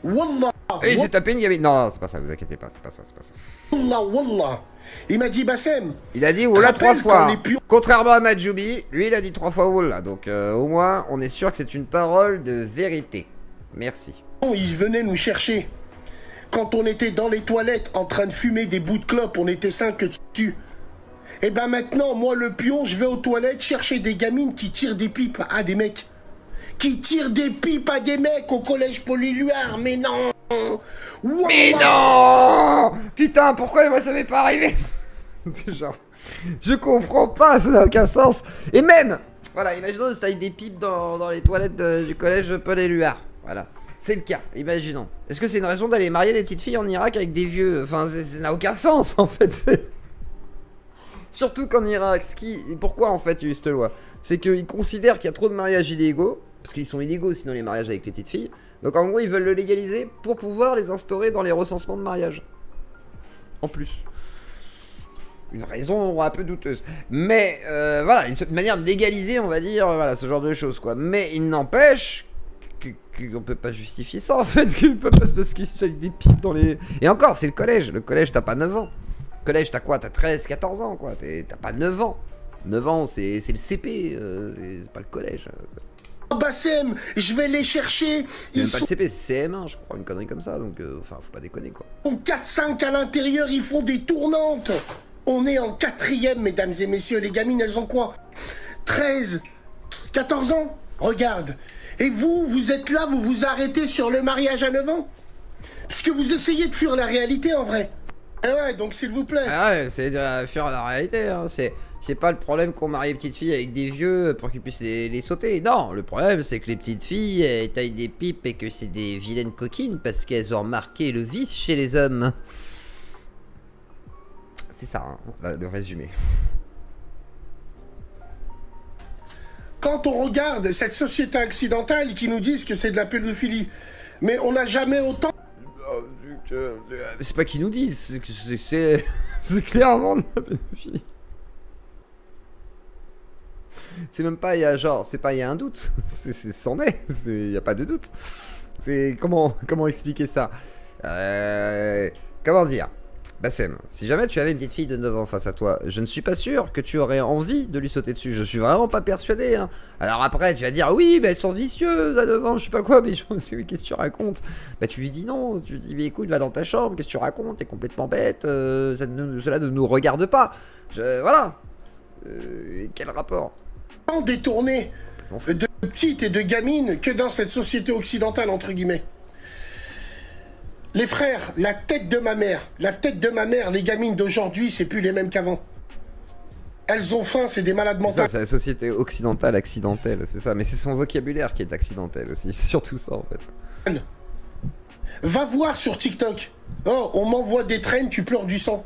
Wallah. Et il s'est tapé une gamine. Non, c'est pas ça, vous inquiétez pas, c'est pas ça. Wallah. Il m'a dit Bassem. Il a dit Wallah 3 fois. Contrairement à Majoubi, lui il a dit 3 fois Wallah. Donc au moins, on est sûr que c'est une parole de vérité. Merci. Ils venaient nous chercher. Quand on était dans les toilettes en train de fumer des bouts de clope, on était 5 dessus. Et ben maintenant, moi le pion, je vais aux toilettes chercher des gamines qui tirent des pipes à des mecs. Qui tirent des pipes à des mecs au collège Paul Éluard, mais non. Wow. Mais non. Putain, pourquoi moi ça m'est pas arrivé? C'est genre, je comprends pas, ça n'a aucun sens. Et même, voilà, imaginons que avec des pipes dans les toilettes du collège Paul Éluard. Voilà, c'est le cas, imaginons. Est-ce que c'est une raison d'aller marier des petites filles en Irak avec des vieux? Enfin, ça n'a aucun sens en fait. Surtout qu'en Irak, pourquoi en fait il y a eu cette loi? C'est qu'ils considèrent qu'il y a trop de mariages illégaux. Parce qu'ils sont illégaux sinon les mariages avec les petites filles. Donc en gros ils veulent le légaliser pour pouvoir les instaurer dans les recensements de mariage. En plus. une raison un peu douteuse. Mais voilà, une manière d'égaliser, on va dire, voilà, ce genre de choses, quoi. Mais il n'empêche qu'on peut pas justifier ça, en fait, qu'on peut pas se parce qu'il y a des pipes dans les... Et encore, c'est le collège. Le collège, t'as pas 9 ans. Le collège, t'as quoi? T'as 13, 14 ans, quoi. T'as pas 9 ans. 9 ans, c'est le CP, c'est pas le collège. Bassem, je vais les chercher. C'est même pas le CP, c'est CM1, je crois, une connerie comme ça, donc enfin, faut pas déconner, quoi. Ils sont 4-5 à l'intérieur, ils font des tournantes. On est en 4e, mesdames et messieurs. Les gamines, elles ont quoi? 13, 14 ans? Regarde. Et vous, vous êtes là, vous vous arrêtez sur le mariage à 9 ans? Parce que vous essayez de fuir la réalité, en vrai. Eh ouais, donc s'il vous plaît. Ah ouais, c'est de fuir la réalité, hein, c'est pas le problème qu'on marie les petites filles avec des vieux pour qu'ils puissent les sauter. Non, le problème c'est que les petites filles elles taillent des pipes et que c'est des vilaines coquines parce qu'elles ont remarqué le vice chez les hommes. C'est ça, hein, le résumé. Quand on regarde cette société occidentale qui nous disent que c'est de la pédophilie, mais on n'a jamais autant... C'est pas qu'ils nous disent, c'est clairement de la pédophilie. C'est même pas, il y a genre, c'est pas il y a un doute, c'en est, il n'y a pas de doute. C'est comment expliquer ça? Comment dire? Bassem, si jamais tu avais une petite fille de 9 ans face à toi, je ne suis pas sûr que tu aurais envie de lui sauter dessus. Je suis vraiment pas persuadé, hein. Alors après, tu vas dire, oui, mais elles sont vicieuses à 9 ans, je sais pas quoi, mais qu'est-ce que tu racontes? Bah tu lui dis non, tu lui dis, mais écoute, va dans ta chambre, qu'est-ce que tu racontes? T'es complètement bête, cela ne nous regarde pas. Voilà. Quel rapport? Détourné de petites et de gamines que dans cette société occidentale, entre guillemets. Les frères, la tête de ma mère, les gamines d'aujourd'hui, c'est plus les mêmes qu'avant. Elles ont faim, c'est des malades mentales. C'est la société occidentale accidentelle, c'est ça. Mais c'est son vocabulaire qui est accidentel aussi, c'est surtout ça en fait. Va voir sur TikTok. Oh, on m'envoie des traînes, tu pleures du sang.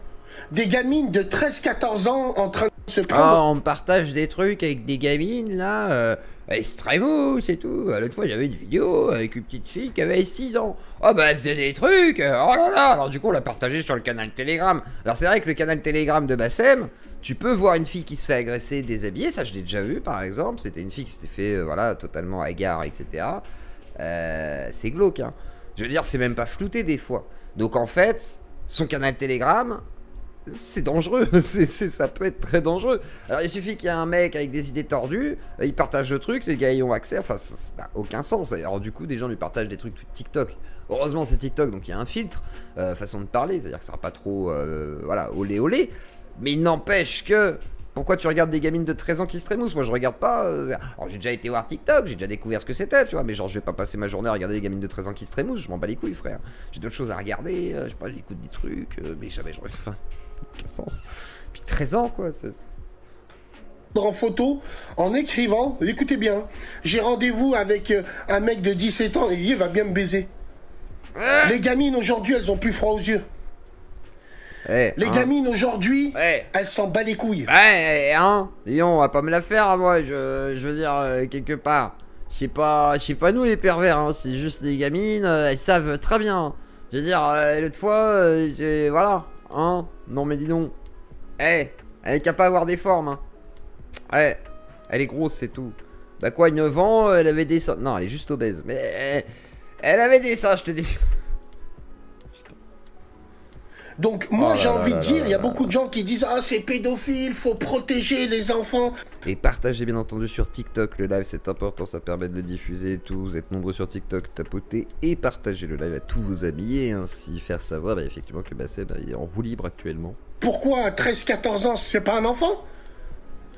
Des gamines de 13-14 ans en train de se prendre... Ah, on partage des trucs avec des gamines, là, extrêmement, c'est tout. L'autre fois, j'avais une vidéo avec une petite fille qui avait 6 ans. Oh, bah, elle faisait des trucs, oh là là. Alors, du coup, on l'a partagé sur le canal Telegram. Alors, c'est vrai que le canal Telegram de Bassem, tu peux voir une fille qui se fait agresser, déshabillée. Ça, je l'ai déjà vu, par exemple. C'était une fille qui s'était fait, voilà, totalement hagard, etc. C'est glauque, hein. Je veux dire, c'est même pas flouté, des fois. Donc, en fait, son canal Telegram... c'est dangereux, ça peut être très dangereux. Alors il suffit qu'il y ait un mec avec des idées tordues, il partage le truc, les gars y ont accès, enfin ça n'a aucun sens. Alors du coup des gens lui partagent des trucs TikTok. Heureusement c'est TikTok donc il y a un filtre, façon de parler, c'est à dire que ça sera pas trop, voilà, olé olé. Mais il n'empêche que, pourquoi tu regardes des gamines de 13 ans qui se trémoussent? Moi je regarde pas, alors j'ai déjà été voir TikTok, j'ai déjà découvert ce que c'était, tu vois, mais genre je vais pas passer ma journée à regarder des gamines de 13 ans qui se trémoussent, je m'en bats les couilles frère. J'ai d'autres choses à regarder, je sais pas, j'écoute des trucs, mais jamais j'aurais faim. Quel sens? Puis 13 ans quoi. En photo, en écrivant, écoutez bien, j'ai rendez-vous avec un mec de 17 ans et il va bien me baiser. Les gamines aujourd'hui, elles ont plus froid aux yeux. Les gamines aujourd'hui, elles s'en bat les couilles. Hein, disons, on va pas me la faire à moi, je veux dire, quelque part. C'est pas nous les pervers, hein, c'est juste les gamines, elles savent très bien. Je veux dire, l'autre fois, voilà. Hein? Non mais dis donc. Elle est capable d'avoir des formes, hein. Elle est grosse, c'est tout. Bah quoi, 9 ans, elle avait des seins. Non, elle est juste obèse. Mais elle avait des seins, je te dis. Donc moi j'ai envie de dire, il y a beaucoup de gens qui disent ah c'est pédophile, faut protéger les enfants. Et partagez bien entendu sur TikTok le live, c'est important, ça permet de le diffuser et tout. Vous êtes nombreux sur TikTok, tapotez et partagez le live à tous vos amis et ainsi faire savoir effectivement que Bassem est en roue libre actuellement. Pourquoi à 13-14 ans c'est pas un enfant?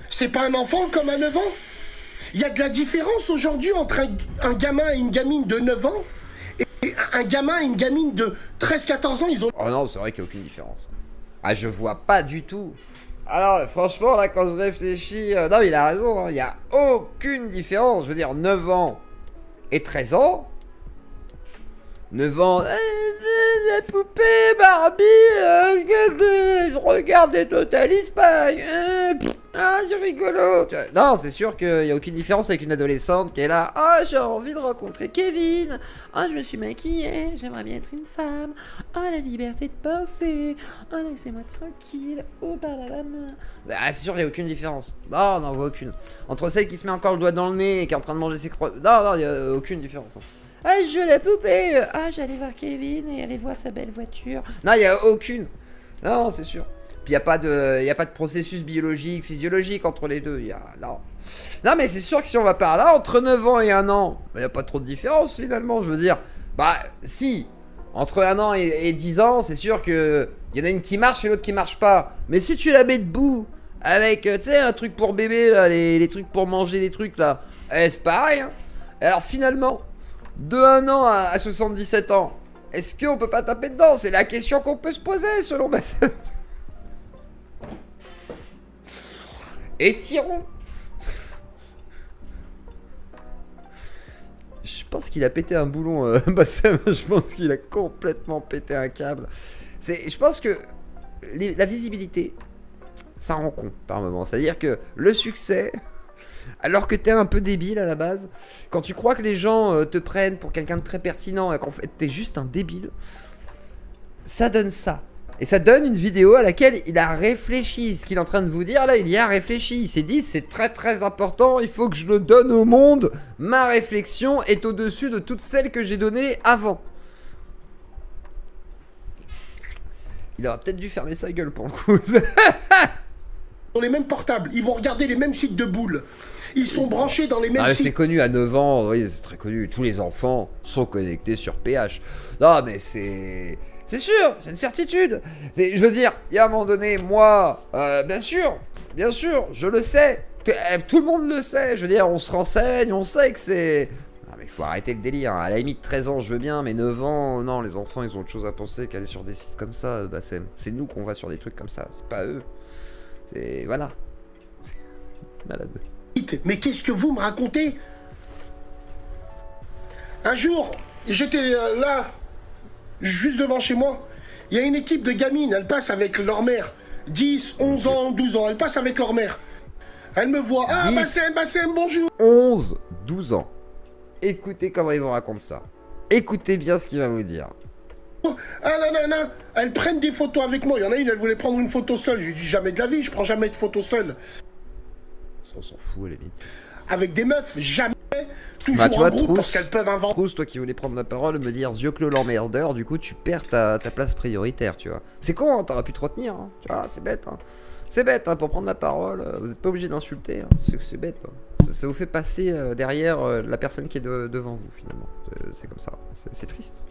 C'est pas un enfant comme à 9 ans? Il y a de la différence aujourd'hui entre un gamin et une gamine de 9 ans et un gamin et une gamine de 13-14 ans, ils ont... Oh non, c'est vrai qu'il n'y a aucune différence. Ah, je vois pas du tout. Alors, franchement, là, quand je réfléchis... non, mais il a raison, hein, il n'y a aucune différence. Je veux dire, 9 ans et 13 ans... 9 ans... la poupée Barbie... je regarde des Total Spies... Ah, c'est rigolo. Non, c'est sûr qu'il n'y a aucune différence avec une adolescente qui est là. Ah, j'ai envie de rencontrer Kevin. Ah, je me suis maquillée. J'aimerais bien être une femme. Ah, la liberté de penser. Ah, laissez-moi tranquille. Oh, par la main. Bah, c'est sûr, il n'y a aucune différence. Non, on n'en voit aucune. Entre celle qui se met encore le doigt dans le nez et qui est en train de manger ses croix. Non, non, il n'y a aucune différence. Ah, je la poupée. Ah, j'allais voir Kevin et aller voir sa belle voiture. Non, il n'y a aucune. Non, c'est sûr. Puis il n'y a pas de processus biologique, physiologique entre les deux. Non. Non, mais c'est sûr que si on va par là, entre 9 ans et 1 an, il n'y a pas trop de différence finalement. Je veux dire, bah si, entre 1 an et 10 ans, c'est sûr qu'il y en a une qui marche et l'autre qui marche pas. Mais si tu la mets debout, avec, tu sais, un truc pour bébé, là, les trucs pour manger, les trucs là, c'est pareil. Hein. Alors finalement, de 1 an à 77 ans, est-ce qu'on peut pas taper dedans? C'est la question qu'on peut se poser selon ma... Étirons. Je pense qu'il a pété un boulon, Bassem. Je pense qu'il a complètement pété un câble. Je pense que la visibilité, ça rend con par moment. C'est-à-dire que le succès, alors que t'es un peu débile à la base, quand tu crois que les gens te prennent pour quelqu'un de très pertinent et qu'en fait t'es juste un débile, ça donne ça. Et ça donne une vidéo à laquelle il a réfléchi. Ce qu'il est en train de vous dire là, il y a réfléchi. Il s'est dit, c'est très très important, il faut que je le donne au monde. Ma réflexion est au-dessus de toutes celles que j'ai données avant. Il aurait peut-être dû fermer sa gueule pour le coup. Dans les mêmes portables, ils vont regarder les mêmes sites de boules. Ils sont branchés dans les mêmes sites. C'est connu à 9 ans, oui, c'est très connu. Tous les enfants sont connectés sur PH. Non, mais c'est sûr, c'est une certitude. Je veux dire, il y a un moment donné, moi, bien sûr, je le sais. Tout le monde le sait. Je veux dire, on se renseigne, on sait que c'est... Non, mais il faut arrêter le délire. Hein. À la limite, 13 ans, je veux bien, mais 9 ans, non, les enfants, ils ont autre chose à penser qu'aller sur des sites comme ça. Bah, c'est nous qu'on va sur des trucs comme ça, c'est pas eux. C'est... Voilà. Malade. Mais qu'est-ce que vous me racontez? Un jour, j'étais là, juste devant chez moi. Il y a une équipe de gamines, elles passent avec leur mère. 10, 11 ans, 12 ans, elles passent avec leur mère. Elles me voient. Ah, Bassem, bonjour. 11, 12 ans. Écoutez comment ils vont raconter ça. Écoutez bien ce qu'il va vous dire. Ah non, elles prennent des photos avec moi. Il y en a une, elle voulait prendre une photo seule. Je lui dis jamais de la vie, je prends jamais de photo seule. Ça, on s'en fout à la limite. Avec des meufs, jamais. Toujours en groupe parce qu'elles peuvent inventer. Trousse, toi qui voulais prendre la parole, me dire Zioclo l'emmerdeur, du coup tu perds ta place prioritaire, tu vois. C'est con, hein, t'aurais pu te retenir, hein. Tu vois, c'est bête, hein. C'est bête, hein, pour prendre la parole, vous êtes pas obligé d'insulter, hein. C'est bête, hein. Ça vous fait passer derrière la personne qui est devant vous, finalement. C'est comme ça, c'est triste.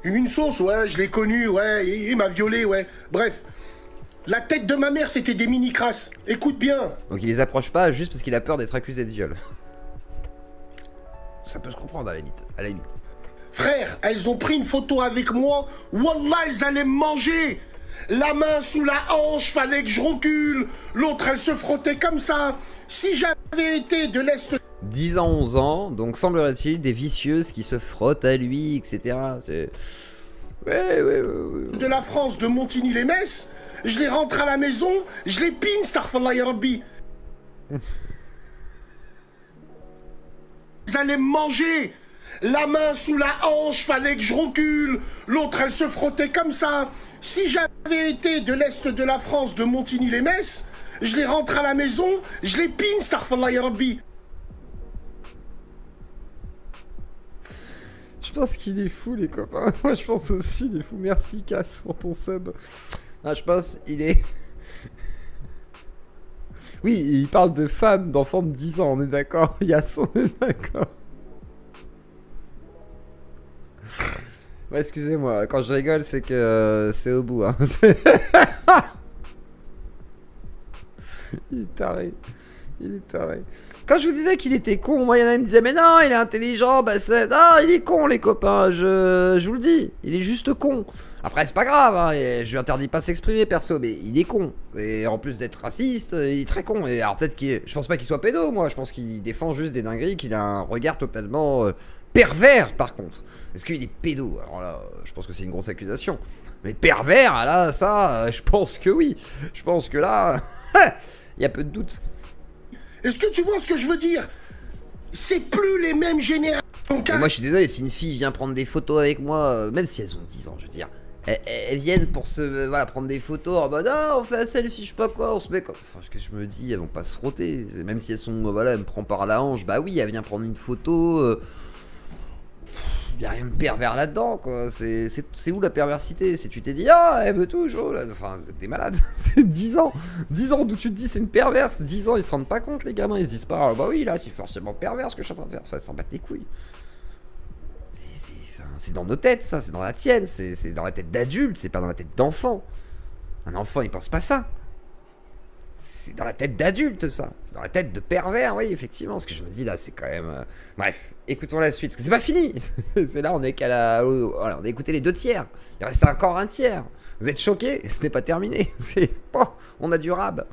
Une sauce, ouais, je l'ai connue, ouais, il m'a violé, ouais. Bref, la tête de ma mère, c'était des mini-crasses. Écoute bien. Donc il les approche pas juste parce qu'il a peur d'être accusé de viol. Ça peut se comprendre à la limite. Frère, elles ont pris une photo avec moi. Wallah, elles allaient me manger. La main sous la hanche, fallait que je recule. L'autre, elle se frottait comme ça. Si j'avais été de l'Est... 10 ans, 11 ans, donc semblerait-il des vicieuses qui se frottent à lui, etc. Ouais. De la France, de Montigny-les-Metz, je les rentre à la maison, je les pine, starfallah ya Rabbi. Ils allaient me manger. La main sous la hanche, fallait que je recule. L'autre, elle se frottait comme ça. Si j'avais été de l'Est de la France, de Montigny-les-Metz, je les rentre à la maison, je les pine, starfallah ya Rabbi. Je pense qu'il est fou, les copains. Moi, je pense aussi, il est fou. Merci, Cass, pour ton sub. Ah, je pense il est... Oui, il parle de femmes, d'enfants de 10 ans, on est d'accord. On est d'accord. Ouais, excusez-moi, quand je rigole, c'est que c'est au bout. Hein. Il est taré. Quand je vous disais qu'il était con, moi, il y en a qui me disaient, mais non, il est intelligent, bah c'est... Non, il est con, les copains, je vous le dis. Il est juste con. Après, c'est pas grave, hein, je lui interdis pas de s'exprimer, perso, mais il est con. Et en plus d'être raciste, il est très con. Et alors peut-être qu'il... Je pense pas qu'il soit pédo, moi. Je pense qu'il défend juste des dingueries, qu'il a un regard totalement pervers, par contre. Est-ce qu'il est pédo? Alors là, je pense que c'est une grosse accusation. Mais pervers, là, ça, je pense que oui. Je pense que là... Il y a peu de doute. Est-ce que tu vois ce que je veux dire? C'est plus les mêmes générations. Et moi je suis désolé, si une fille vient prendre des photos avec moi, même si elles ont 10 ans, je veux dire, elles viennent pour se voilà, prendre des photos en mode ah on fait un selfie, je sais pas quoi, on se met comme. Enfin, ce que je me dis, elles vont pas se frotter. Même si elles sont, voilà, elle me prend par la hanche, bah oui, elle vient prendre une photo. Y a rien de pervers là-dedans, quoi. C'est où la perversité? C'est tu t'es dit, ah, elle veut tout, Jo. Enfin, t'es malade. C'est 10 ans. 10 ans d'où tu te dis, c'est une perverse. 10 ans, ils se rendent pas compte, les gamins. Ils se disent pas, ah, bah oui, là, c'est forcément pervers ce que je suis en train de faire. Enfin, s'en battent les couilles. C'est dans nos têtes, ça. C'est dans la tienne. C'est dans la tête d'adulte. C'est pas dans la tête d'enfant. Un enfant, il pense pas ça. C'est dans la tête d'adulte, ça. C'est dans la tête de pervers, oui, effectivement. Ce que je me dis là, c'est quand même. Bref, écoutons la suite. Parce que c'est pas fini. C'est là, on est qu'à la. Voilà, on a écouté les 2 tiers. Il reste encore un tiers. Vous êtes choqués? Ce n'est pas terminé. C'est. Oh, on a du rab.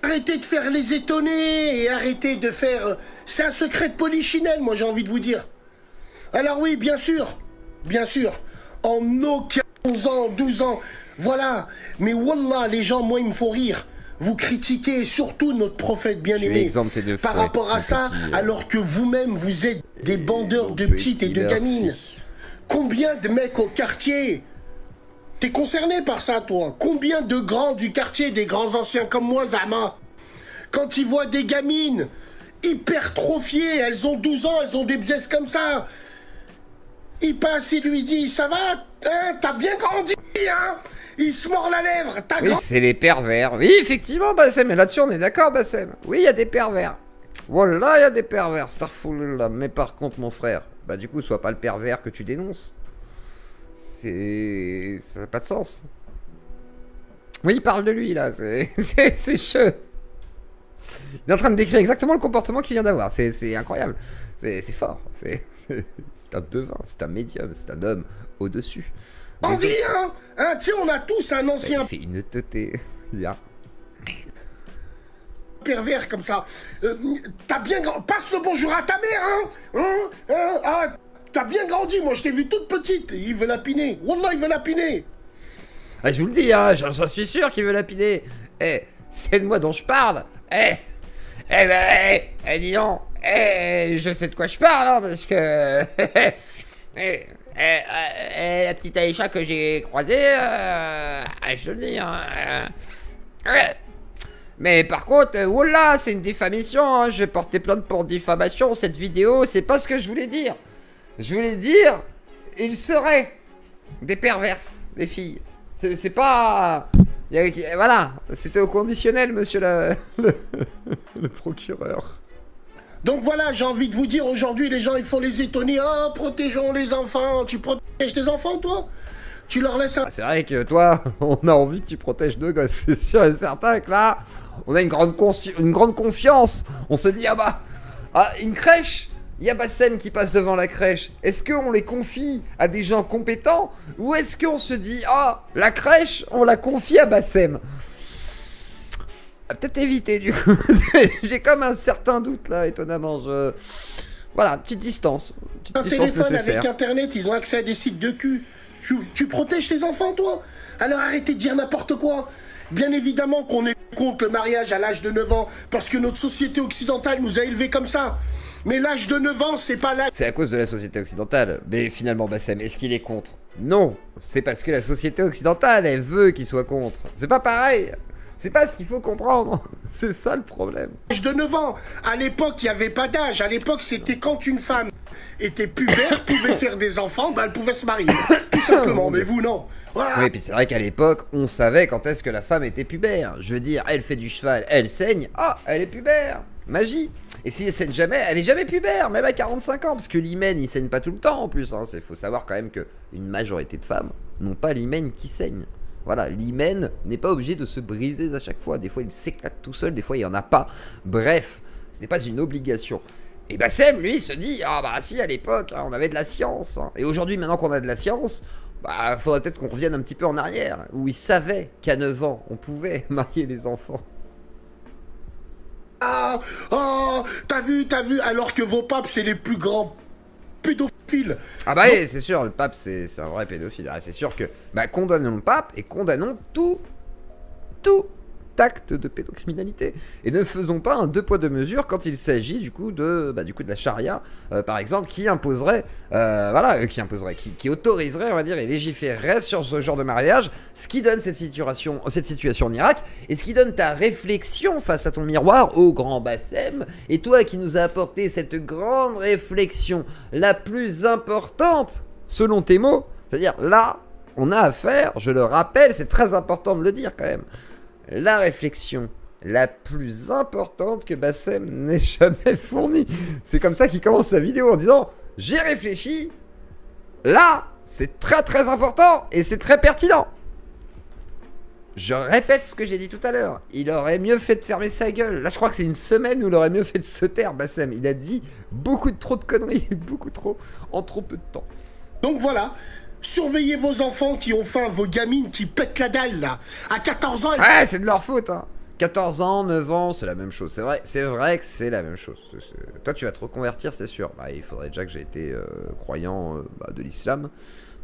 Arrêtez de faire les étonnés et arrêtez de faire. C'est un secret de polichinelle, moi, j'ai envie de vous dire. Alors, oui, bien sûr. Bien sûr. En aucun 11 ans, 12 ans. Voilà. Mais wallah, les gens, moi, ils me font rire. Vous critiquez surtout notre prophète bien-aimé par rapport à ça, alors que vous-même, vous êtes des bandeurs de petites et de gamines. Combien de mecs au quartier? T'es concerné par ça, toi? Combien de grands du quartier, des grands anciens comme moi, Zama, quand ils voient des gamines hypertrophiées, elles ont 12 ans, elles ont des bzesses comme ça, il passe, il lui dit, ça va, hein, t'as bien grandi, hein? Il se mord la lèvre, t'as oui, c'est les pervers. Oui, effectivement, Bassem, mais là-dessus, on est d'accord, Bassem. Oui, il y a des pervers. Voilà, il y a des pervers, Starfall. Mais par contre, mon frère, bah du coup, sois pas le pervers que tu dénonces. C'est... Ça n'a pas de sens. Oui, il parle de lui, là. C'est cheux. Il est en train de décrire exactement le comportement qu'il vient d'avoir. C'est incroyable. C'est fort. C'est un devin, c'est un médium, c'est un homme au-dessus. Envie, hein, tiens, on a tous un ancien... Il fait une teuté, là. Pervers comme ça. T'as bien grandi... Passe le bonjour à ta mère, ah, t'as bien grandi, moi, je t'ai vu toute petite. Il veut lapiner. Wallah, il veut lapiner. Ah, je vous le dis, hein, j'en suis sûr qu'il veut lapiner. C'est de moi dont je parle. Dis donc. Je sais de quoi je parle, hein, parce que... la petite Aïcha que j'ai croisée, je te le dis, hein, mais par contre, oula, c'est une diffamation, hein, je vais porter plainte pour diffamation, cette vidéo, c'est pas ce que je voulais dire. Je voulais dire, il serait des perverses, les filles. C'est pas... Voilà, c'était au conditionnel, monsieur le procureur. Donc voilà, j'ai envie de vous dire, aujourd'hui, les gens, ils font les étonner. Oh, protégeons les enfants. Tu protèges tes enfants, toi? Tu leur laisses un... C'est vrai que toi, on a envie que tu protèges deux gosses. C'est sûr et certain que là, on a une grande confiance. On se dit, une crèche. Il y a Bassem qui passe devant la crèche. Est-ce qu'on les confie à des gens compétents? Ou est-ce qu'on se dit, la crèche, on la confie à Bassem? Peut-être éviter du coup. J'ai comme un certain doute là, étonnamment. Voilà, petite distance. Un téléphone nécessaire. Avec internet, ils ont accès à des sites de cul. Tu protèges tes enfants, toi? Alors arrêtez de dire n'importe quoi. Bien évidemment qu'on est contre le mariage à l'âge de 9 ans, parce que notre société occidentale nous a élevés comme ça. Mais l'âge de 9 ans, c'est pas l'âge... C'est à cause de la société occidentale. Mais finalement, Bassem, est-ce qu'il est contre? Non, c'est parce que la société occidentale, elle veut qu'il soit contre. C'est pas pareil. C'est pas ce qu'il faut comprendre. C'est ça le problème. L'âge de 9 ans. À l'époque, il n'y avait pas d'âge. À l'époque, c'était quand une femme était pubère, pouvait faire des enfants, elle pouvait se marier. Tout simplement, mais vous, non. Voilà. Oui, puis c'est vrai qu'à l'époque, on savait quand est-ce que la femme était pubère. Je veux dire, elle fait du cheval, elle saigne. Elle est pubère. Magie. Et si elle saigne jamais, elle est jamais pubère, même à 45 ans. Parce que l'hymen, il saigne pas tout le temps en plus. Il faut savoir quand même qu'une majorité de femmes n'ont pas l'hymen qui saigne. Voilà, l'hymen n'est pas obligé de se briser à chaque fois. Des fois, il s'éclate tout seul, des fois, il n'y en a pas. Bref, ce n'est pas une obligation. Et Bassem, lui, se dit, si, à l'époque, on avait de la science. Et aujourd'hui, maintenant qu'on a de la science, faudrait peut-être qu'on revienne un petit peu en arrière, où il savait qu'à 9 ans, on pouvait marier les enfants. T'as vu, alors que vos papes, c'est les plus grands pédophile. Oui, c'est sûr, le pape c'est un vrai pédophile. C'est sûr que condamnons le pape et condamnons tout acte de pédocriminalité. Et ne faisons pas un deux poids deux mesures quand il s'agit du coup de la charia, par exemple, qui imposerait, qui autoriserait, on va dire, et légiférerait sur ce genre de mariage, ce qui donne cette situation en Irak, et ce qui donne ta réflexion face à ton miroir au grand Bassem, et toi qui nous as apporté cette grande réflexion, la plus importante, selon tes mots, c'est-à-dire là, on a affaire, je le rappelle, c'est très important de le dire quand même, la réflexion la plus importante que Bassem n'ait jamais fournie. C'est comme ça qu'il commence sa vidéo en disant « J'ai réfléchi, là, c'est très très important et c'est très pertinent ». Je répète ce que j'ai dit tout à l'heure, il aurait mieux fait de fermer sa gueule. Là, je crois que c'est une semaine où il aurait mieux fait de se taire, Bassem. Il a dit beaucoup trop de conneries, beaucoup trop, en trop peu de temps. Donc voilà. Surveillez vos enfants qui ont faim, vos gamines qui pètent la dalle là. À 14 ans, ouais, c'est de leur faute, hein. 14 ans, 9 ans, c'est la même chose. C'est vrai que c'est la même chose. Toi, tu vas te reconvertir, c'est sûr. Bah, il faudrait déjà que j'ai été croyant de l'islam.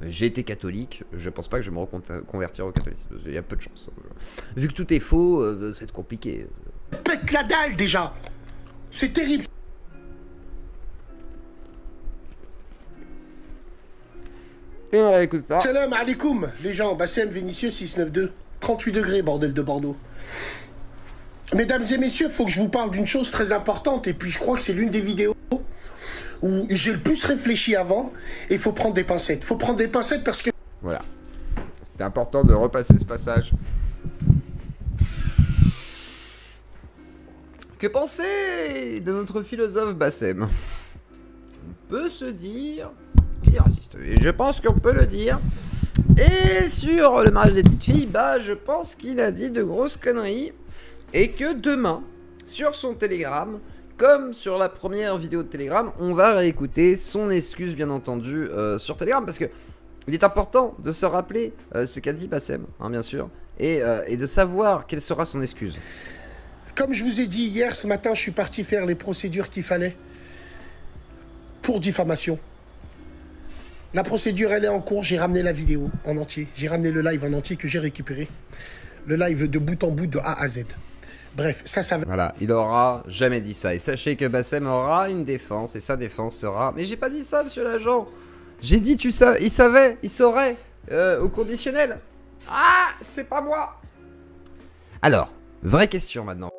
J'ai été catholique. Je pense pas que je vais me reconvertir au catholicisme. Il y a peu de chance. Vu que tout est faux, ça va être compliqué. Pète la dalle déjà. C'est terrible. Et on réécoute ça. Salam alaikum, les gens. Bassem Vénitieux 692. 38 degrés, bordel de Bordeaux. Mesdames et messieurs, il faut que je vous parle d'une chose très importante. Et puis, je crois que c'est l'une des vidéos où j'ai le plus réfléchi avant. Et il faut prendre des pincettes. Il faut prendre des pincettes parce que... Voilà. C'était important de repasser ce passage. Que penser de notre philosophe Bassem? On peut se dire... qu'il est raciste. Et je pense qu'on peut le dire. Et sur le mariage des petites filles, je pense qu'il a dit de grosses conneries. Et que demain, sur son Telegram, comme sur la première vidéo de Telegram, on va réécouter son excuse, bien entendu, sur Telegram. Parce que il est important de se rappeler ce qu'a dit Bassem, hein, bien sûr. Et de savoir quelle sera son excuse. Comme je vous ai dit hier, ce matin, je suis parti faire les procédures qu'il fallait pour diffamation. La procédure, elle est en cours. J'ai ramené la vidéo en entier. J'ai ramené le live en entier que j'ai récupéré. Le live de bout en bout, de A à Z. Bref, ça va... Voilà, il aura jamais dit ça. Et sachez que Bassem aura une défense. Et sa défense sera... Mais j'ai pas dit ça, monsieur l'agent. J'ai dit, tu sais, il savait, il saurait. Au conditionnel. Ah, c'est pas moi. Alors, vraie question maintenant.